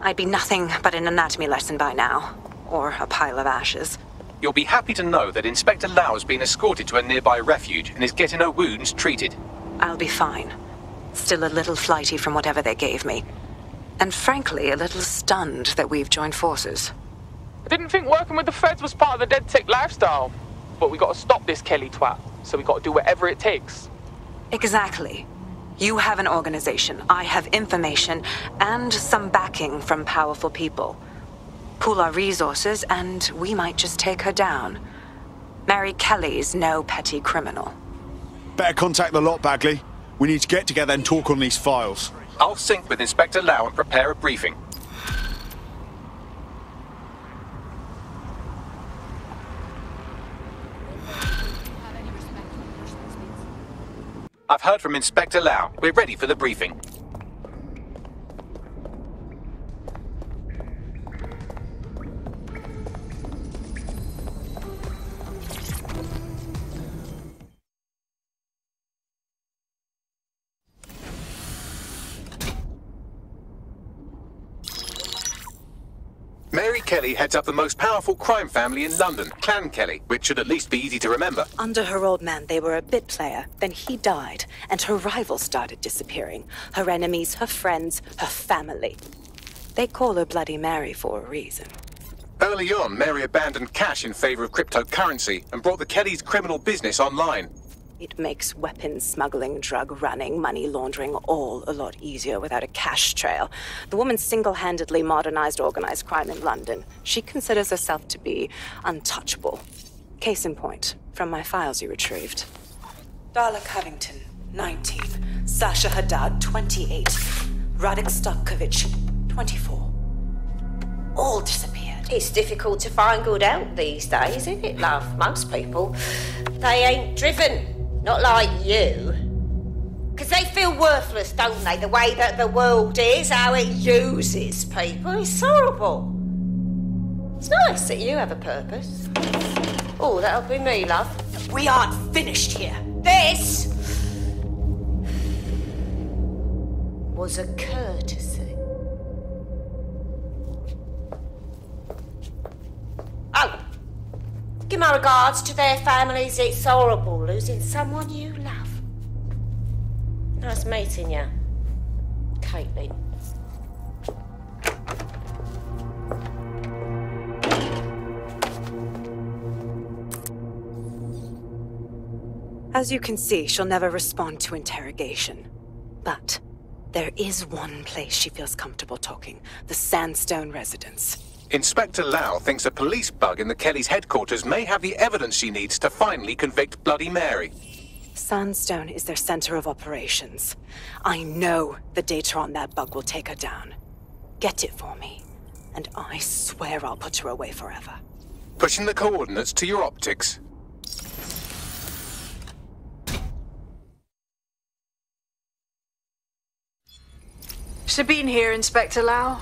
I'd be nothing but an anatomy lesson by now. Or a pile of ashes. You'll be happy to know that Inspector Lau has been escorted to a nearby refuge and is getting her wounds treated. I'll be fine. Still a little flighty from whatever they gave me. And frankly, a little stunned that we've joined forces. I didn't think working with the feds was part of the DedSec lifestyle. But we got to stop this Kelley twat, so we got to do whatever it takes. Exactly. You have an organization, I have information, and some backing from powerful people. Pool our resources, and we might just take her down. Mary Kelley's no petty criminal. Better contact the lot, Bagley. We need to get together and talk on these files. I'll sync with Inspector Lau and prepare a briefing. I've heard from Inspector Lau. We're ready for the briefing. Mary Kelley heads up the most powerful crime family in London, Clan Kelley, which should at least be easy to remember. Under her old man, they were a bit player. Then he died, and her rivals started disappearing. Her enemies, her friends, her family. They call her Bloody Mary for a reason. Early on, Mary abandoned cash in favor of cryptocurrency and brought the Kelleys' criminal business online. It makes weapons smuggling, drug running, money laundering all a lot easier without a cash trail. The woman single-handedly modernized organized crime in London. She considers herself to be untouchable. Case in point, from my files you retrieved. Darla Covington, 19. Sasha Haddad, 28. Radek Stokovich, 24. All disappeared. It's difficult to find good help these days, isn't it, love? Most people, they ain't driven. Not like you. Because they feel worthless, don't they? The way that the world is, how it uses people. It's horrible. It's nice that you have a purpose. Oh, that'll be me, love. We aren't finished here. This was a courtesy. Oh. Give my regards to their families. It's horrible losing someone you love. Nice meeting you, Kaitlin. As you can see, she'll never respond to interrogation. But there is one place she feels comfortable talking. The Sandstone residence. Inspector Lau thinks a police bug in the Kelleys' headquarters may have the evidence she needs to finally convict Bloody Mary. Sandstone is their center of operations. I know the data on that bug will take her down. Get it for me, and I swear I'll put her away forever. Pushing the coordinates to your optics. Sabine here, Inspector Lau.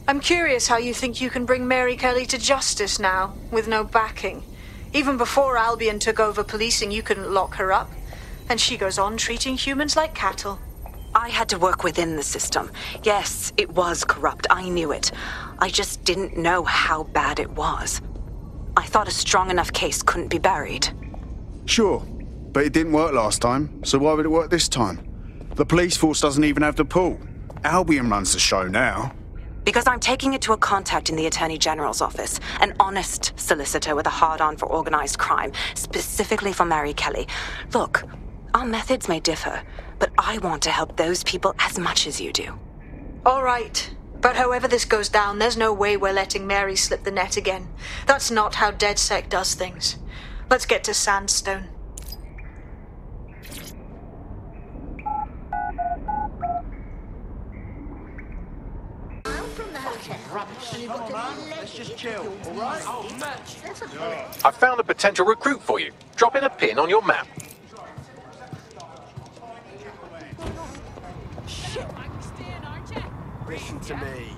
I'm curious how you think you can bring Mary Kelley to justice now, with no backing. Even before Albion took over policing, you couldn't lock her up. And she goes on treating humans like cattle. I had to work within the system. Yes, it was corrupt. I knew it. I just didn't know how bad it was. I thought a strong enough case couldn't be buried. Sure, but it didn't work last time, so why would it work this time? The police force doesn't even have the pull. Albion runs the show now. Because I'm taking it to a contact in the Attorney General's office, an honest solicitor with a hard-on for organized crime, specifically for Mary Kelley. Look, our methods may differ, but I want to help those people as much as you do. All right. But however this goes down, there's no way we're letting Mary slip the net again. That's not how DedSec does things. Let's get to Sandstone. Let's just chill, all right? I've found a potential recruit for you. Drop in a pin on your map. Listen to me.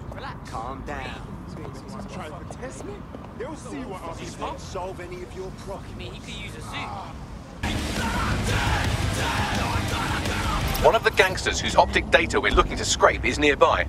Calm down. Try to test me? He'll see what I won't solve any of your problems. I mean, he could use a suit. One of the gangsters whose optic data we're looking to scrape is nearby.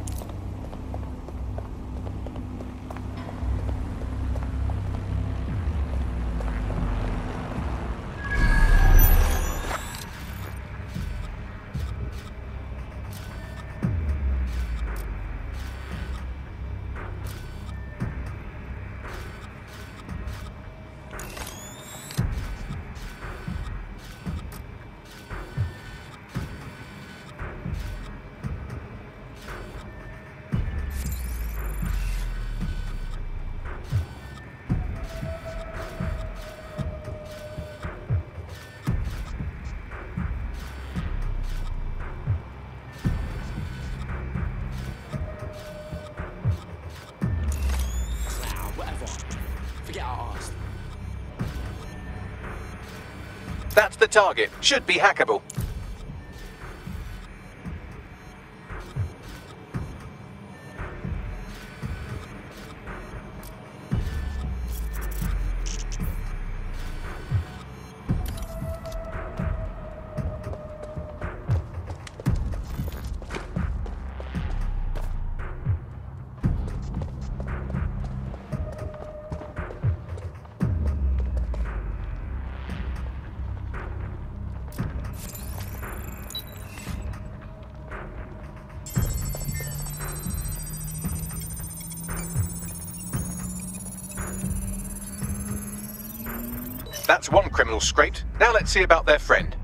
That's the target. Should be hackable. That's one criminal scraped. Now let's see about their friend.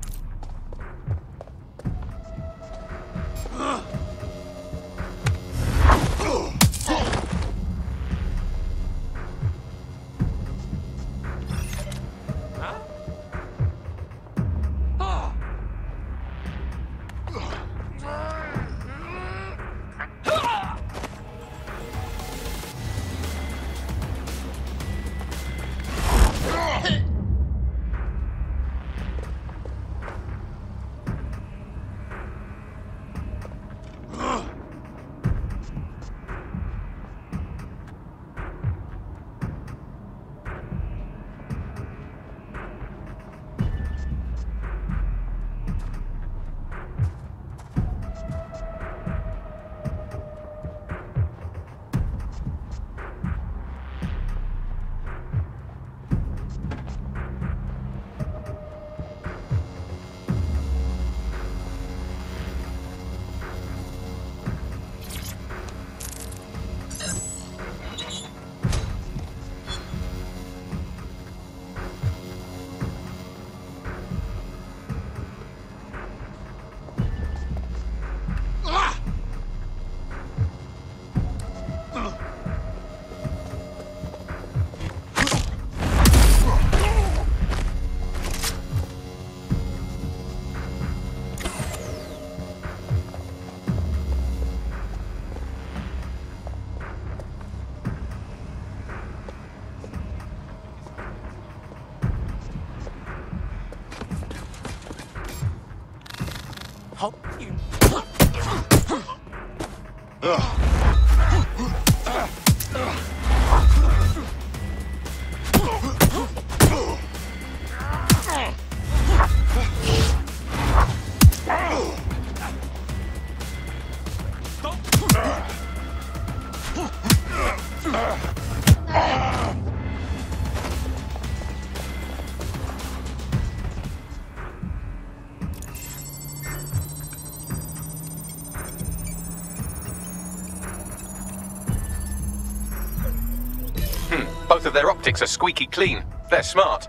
Both of their optics are squeaky clean. They're smart.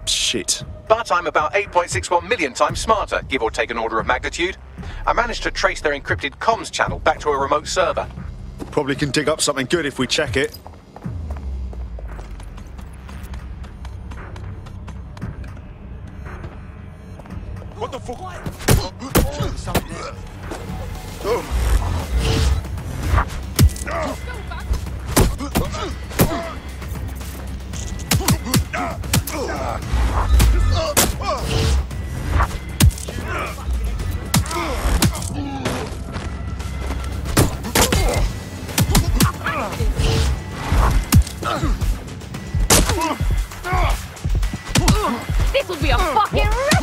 Shit. But I'm about 8.61 million times smarter, give or take an order of magnitude. I managed to trace their encrypted comms channel back to a remote server. Probably can dig up something good if we check it. What the fuck? This will be a fucking rip!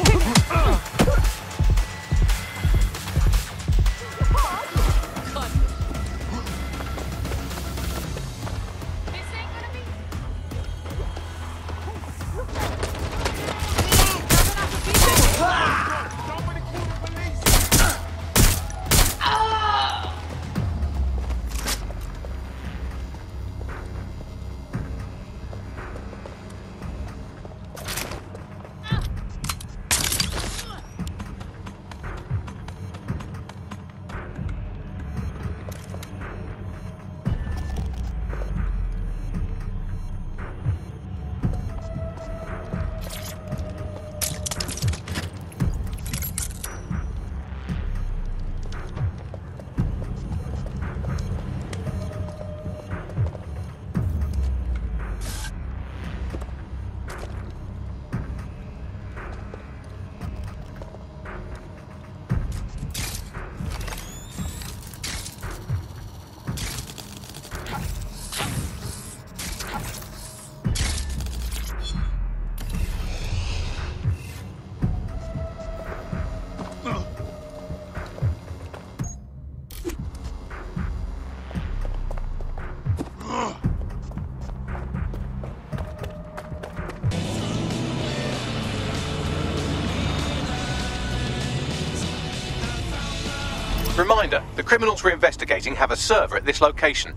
Reminder, the criminals we're investigating have a server at this location.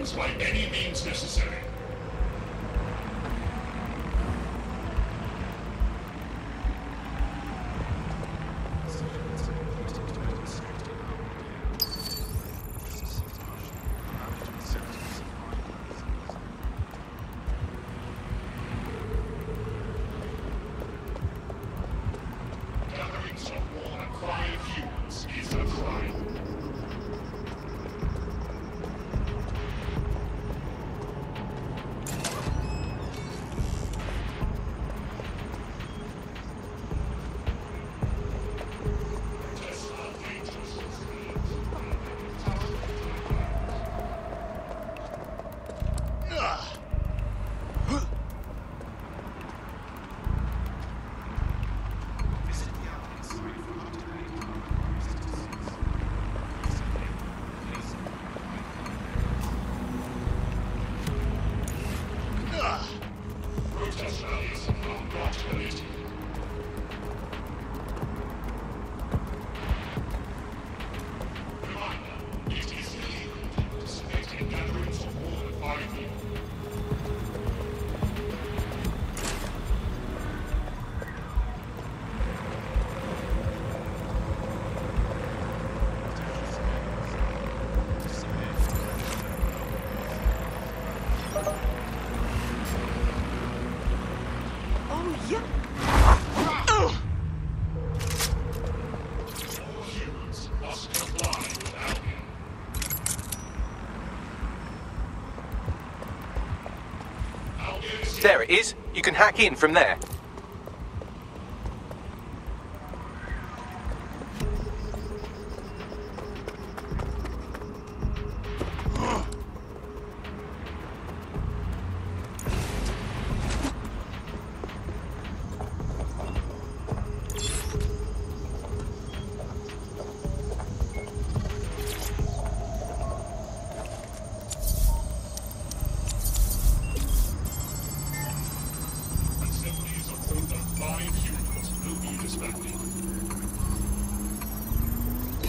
interference by any means necessary. There it is. You can hack in from there.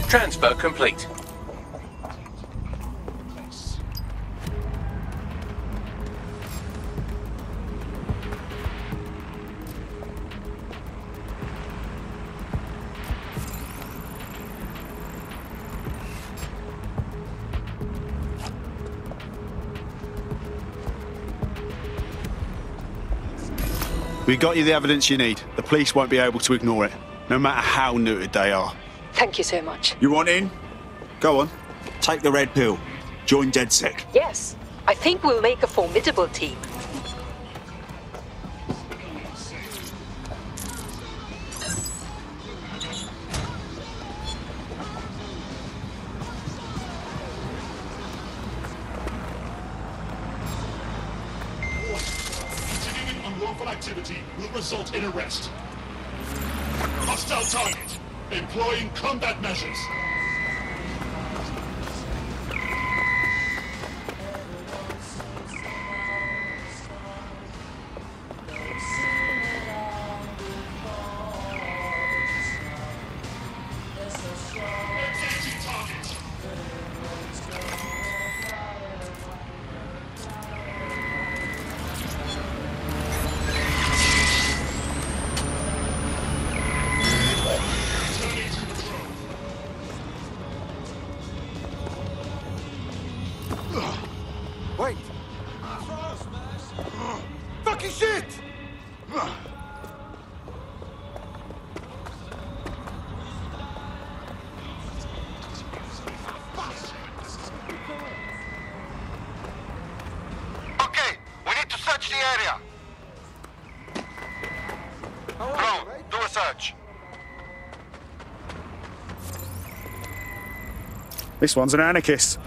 Transfer complete. We got you the evidence you need. The police won't be able to ignore it, no matter how neutered they are. Thank you so much. You want in? Go on. Take the red pill. Join DedSec. Yes, I think we'll make a formidable team. Continuing unlawful activity will result in arrest. Hostile target. Employing combat measures. Wait! Fucking shit! Okay, we need to search the area. Drone, do a search. This one's an anarchist.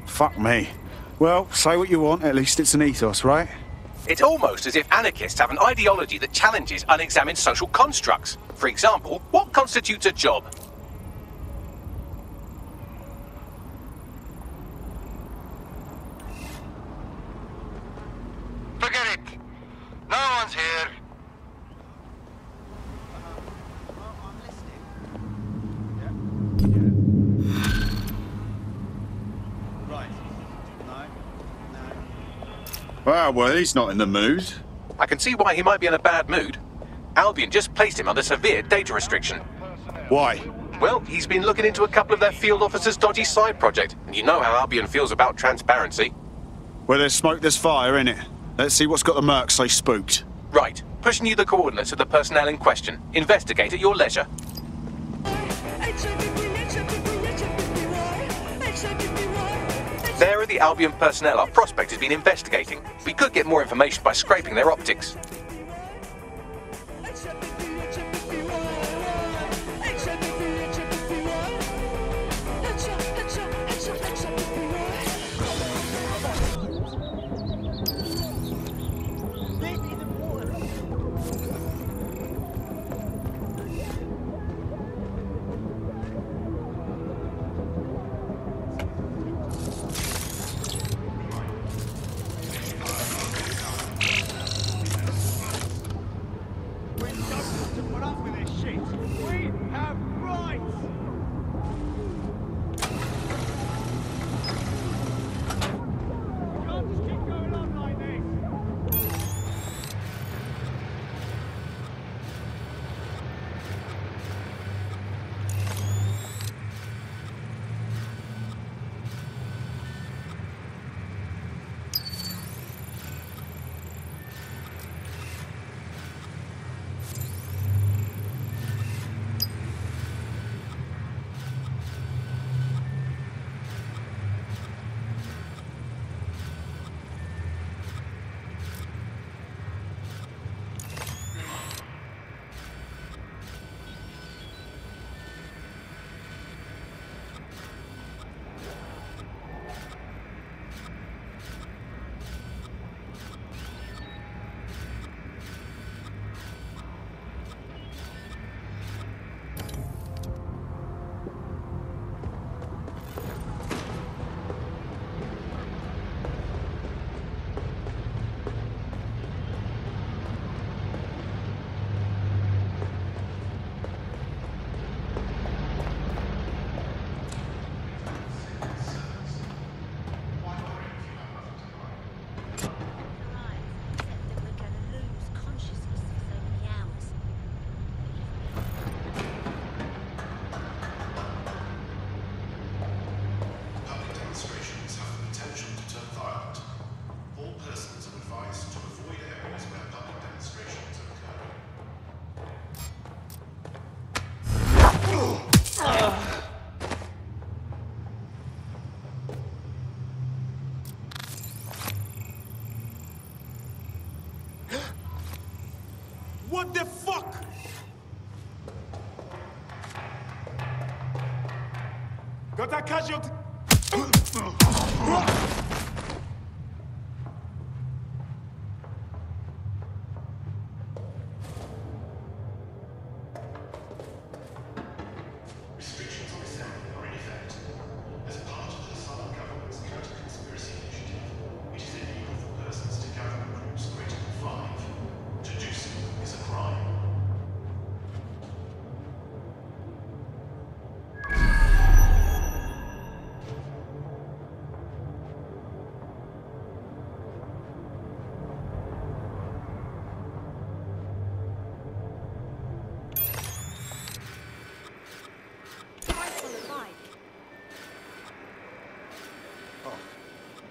Fuck me. Well, say what you want, at least it's an ethos, right? It's almost as if anarchists have an ideology that challenges unexamined social constructs. For example, what constitutes a job? Forget it. No one's here. Right. No. Well, he's not in the mood. I can see why he might be in a bad mood. Albion just placed him under severe data restriction. Why? Well, he's been looking into a couple of their field officers' dodgy side project, and you know how Albion feels about transparency. Where there's smoke, there's fire, innit? Let's see what's got the mercs so spooked. Right. Pushing you the coordinates of the personnel in question. Investigate at your leisure. There are the Albion personnel our prospect has been investigating. We could get more information by scraping their optics. What the fuck? Got that casualty? Restrictions on assembly are in effect. As part of the Southern government's counter-conspiracy initiative, it is illegal for persons to gather in groups greater than 5. To do so is a crime.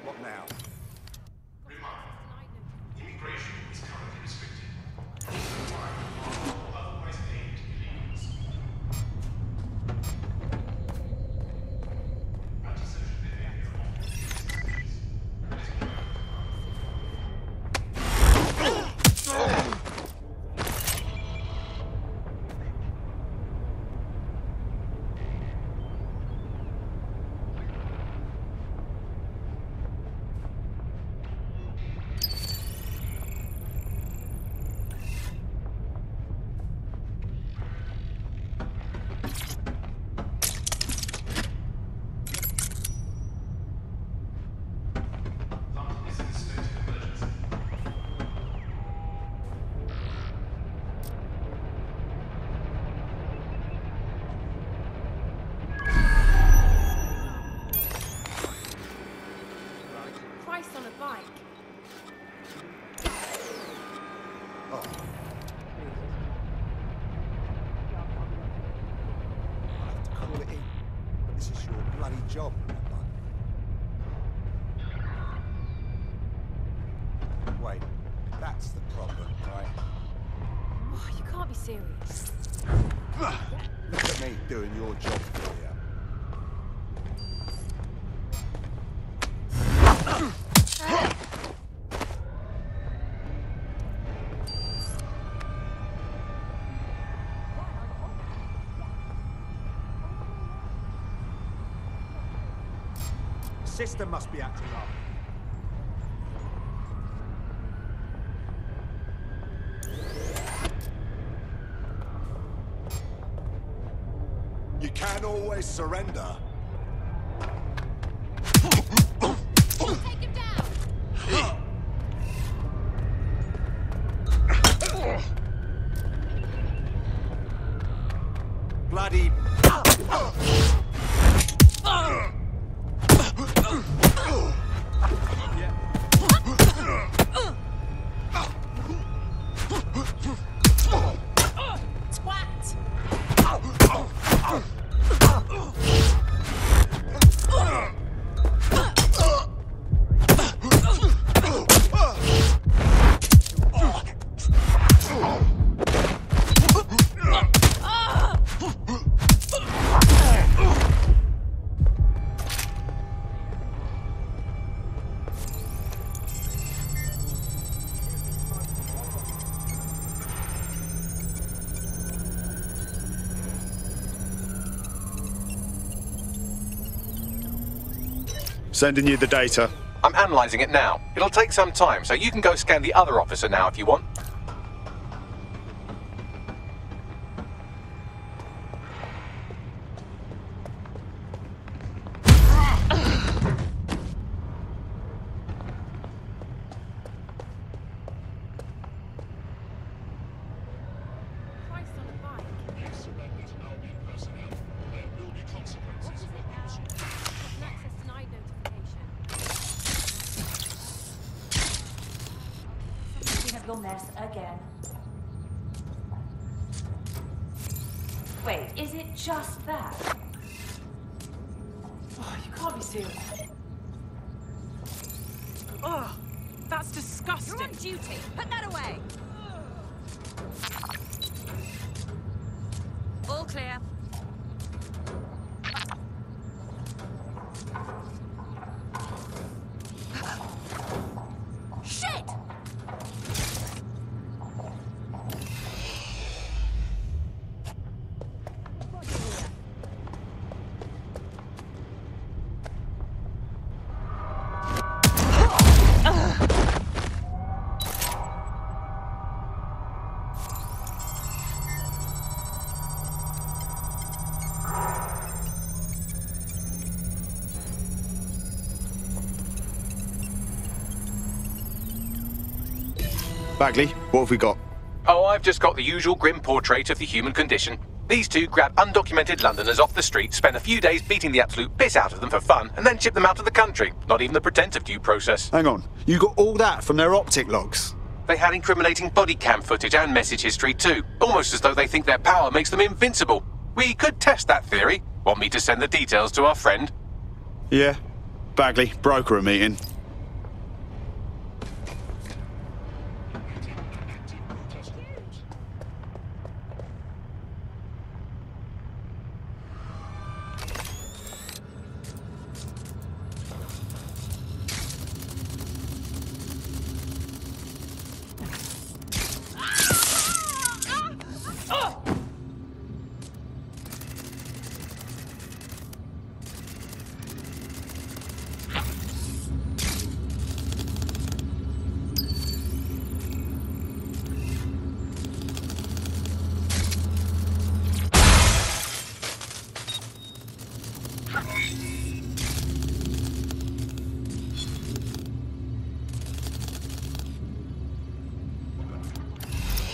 What now? Immigration is currently restricted. Otherwise aid illegals. Antisocial behavior Christ on a bike. Call it in. But this is your bloody job, remember? Wait, that's the problem, right? Oh, you can't be serious. Look at me doing your job for you. The system must be acting up. You can't always surrender. Take him down! Bloody... Sending you the data. I'm analysing it now. It'll take some time, so you can go scan the other officer now if you want. Your mess again. Wait, is it just that? Oh, you can't be serious. Oh, that's disgusting. You're on duty. Put that away. All clear. Shit! Bagley, what have we got? Oh, I've just got the usual grim portrait of the human condition. These two grab undocumented Londoners off the street, spend a few days beating the absolute piss out of them for fun, and then ship them out of the country. Not even the pretense of due process. Hang on, you got all that from their optic logs? They had incriminating body cam footage and message history too, almost as though they think their power makes them invincible. We could test that theory. Want me to send the details to our friend? Yeah. Bagley, broker a meeting.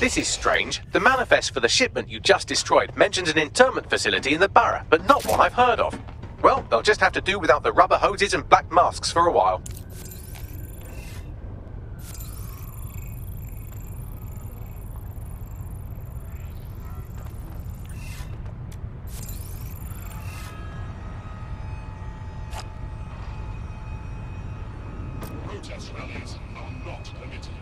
This is strange. The manifest for the shipment you just destroyed mentions an internment facility in the borough, but not one I've heard of. Well, they'll just have to do without the rubber hoses and black masks for a while. protest rallies are not permitted.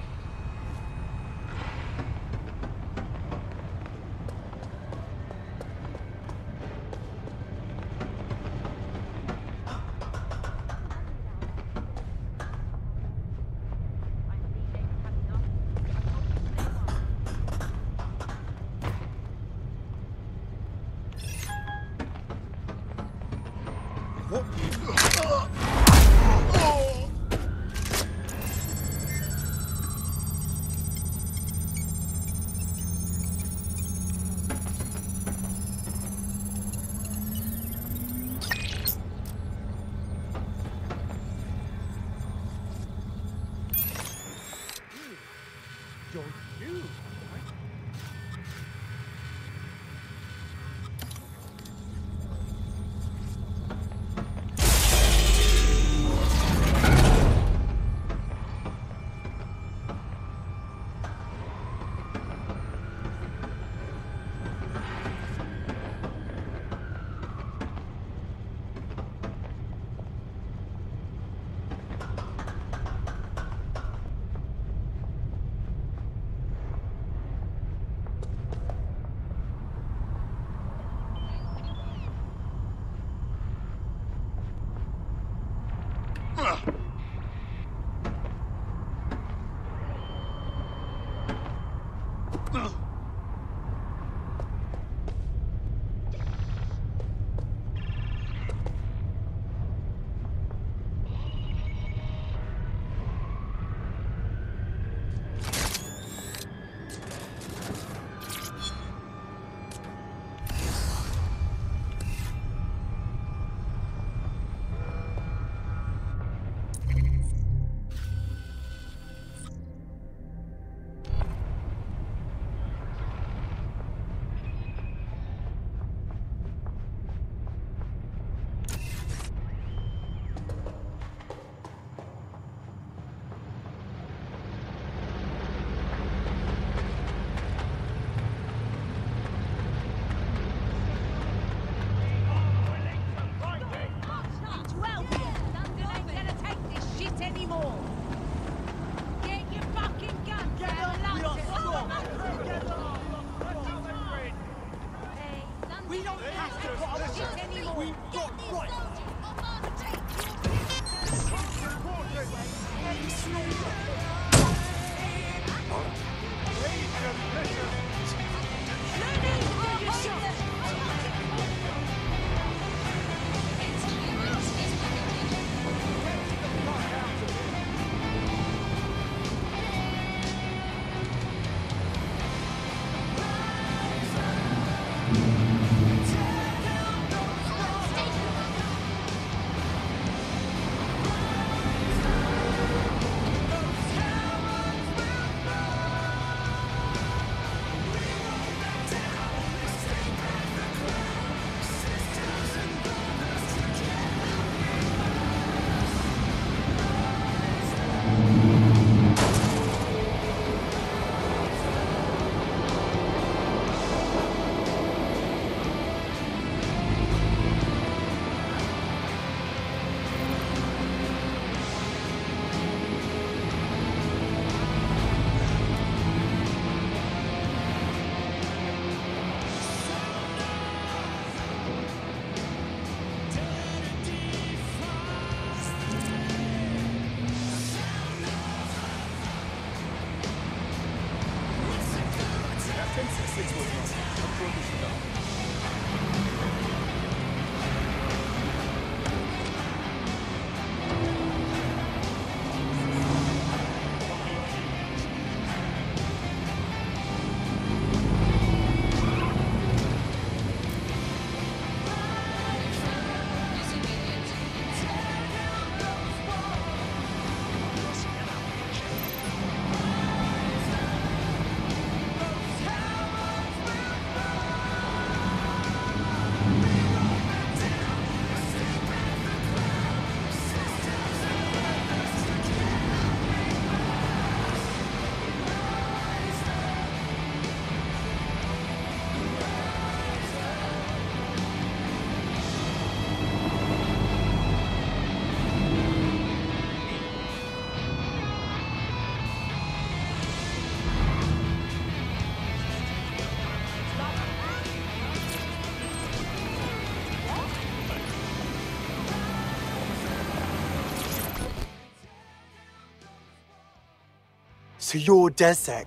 So you're DedSec.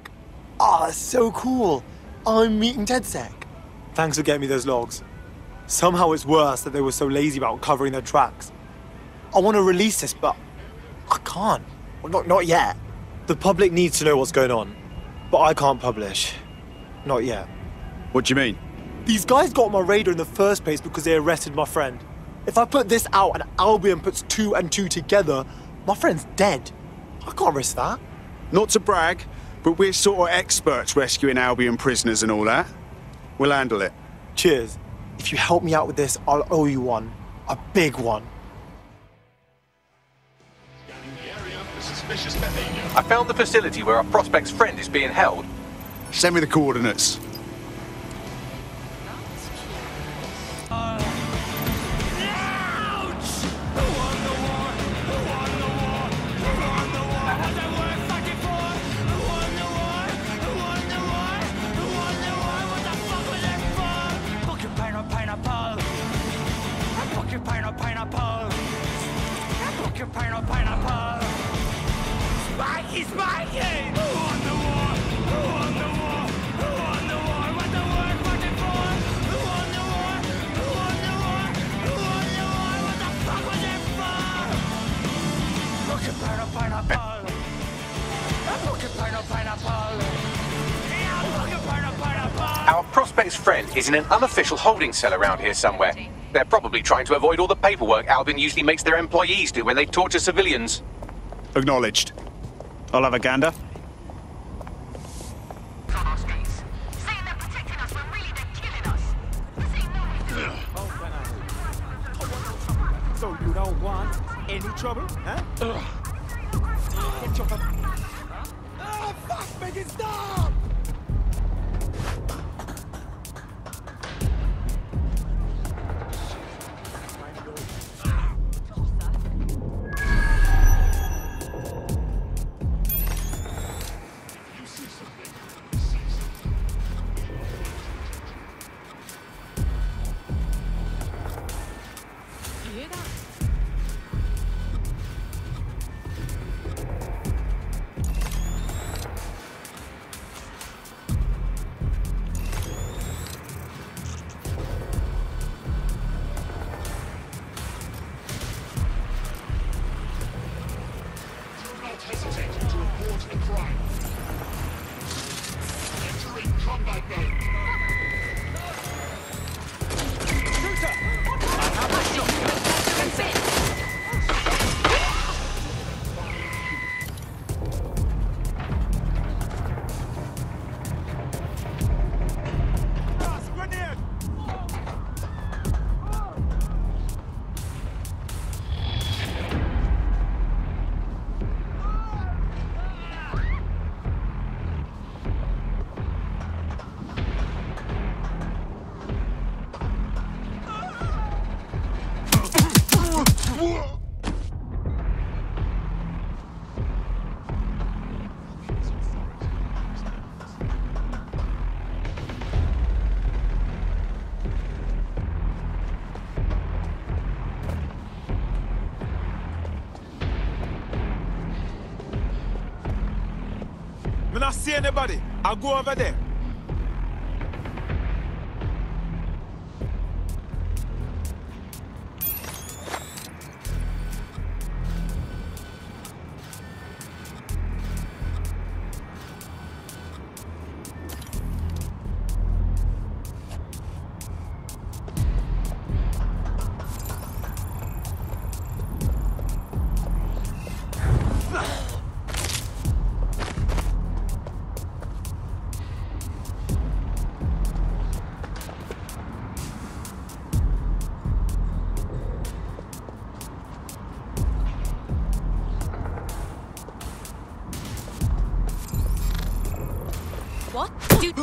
Ah, that's so cool. I'm meeting DedSec. Thanks for getting me those logs. Somehow it's worse that they were so lazy about covering their tracks. I want to release this, but I can't. Well, not yet. The public needs to know what's going on, but I can't publish. Not yet. What do you mean? These guys got on my radar in the first place because they arrested my friend. If I put this out and Albion puts 2 and 2 together, my friend's dead. I can't risk that. Not to brag, but we're sort of experts rescuing Albion prisoners and all that. We'll handle it. Cheers. If you help me out with this, I'll owe you one. A big one. I found the facility where our prospect's friend is being held. Send me the coordinates. Our prospect's friend is in an unofficial holding cell around here somewhere. They're probably trying to avoid all the paperwork Albion usually makes their employees do when they torture civilians. Acknowledged. I'll have a gander. So you don't want any trouble, huh? Get your... Oh, fuck, make it stop! When I see anybody, I'll go over there. What? Dude.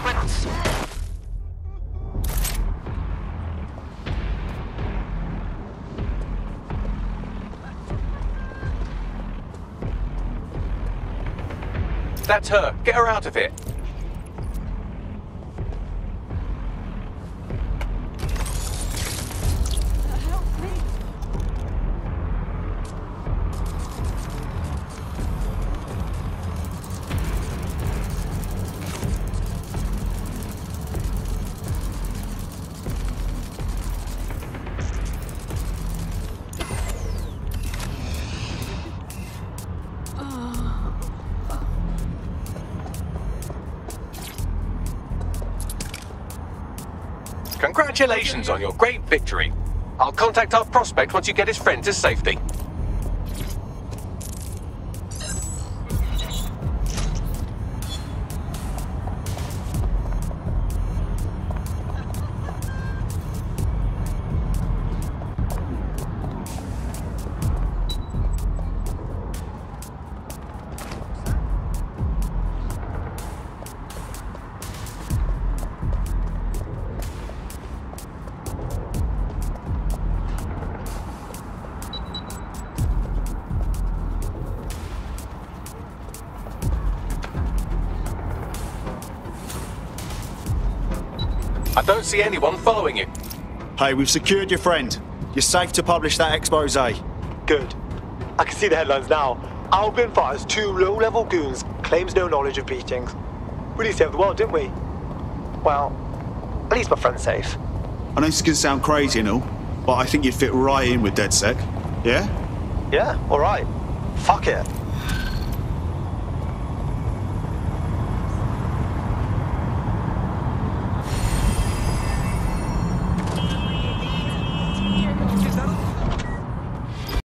Prince. That's her. Get her out of here. Congratulations on your great victory. I'll contact our prospect once you get his friend to safety. I don't see anyone following you. Hey, we've secured your friend. You're safe to publish that expose. Good. I can see the headlines now. Albion fires 2 low-level goons, claims no knowledge of beatings. Really saved the world, didn't we? Well, at least my friend's safe. I know this can sound crazy and all, but I think you'd fit right in with DedSec. Yeah? Yeah, alright. Fuck it.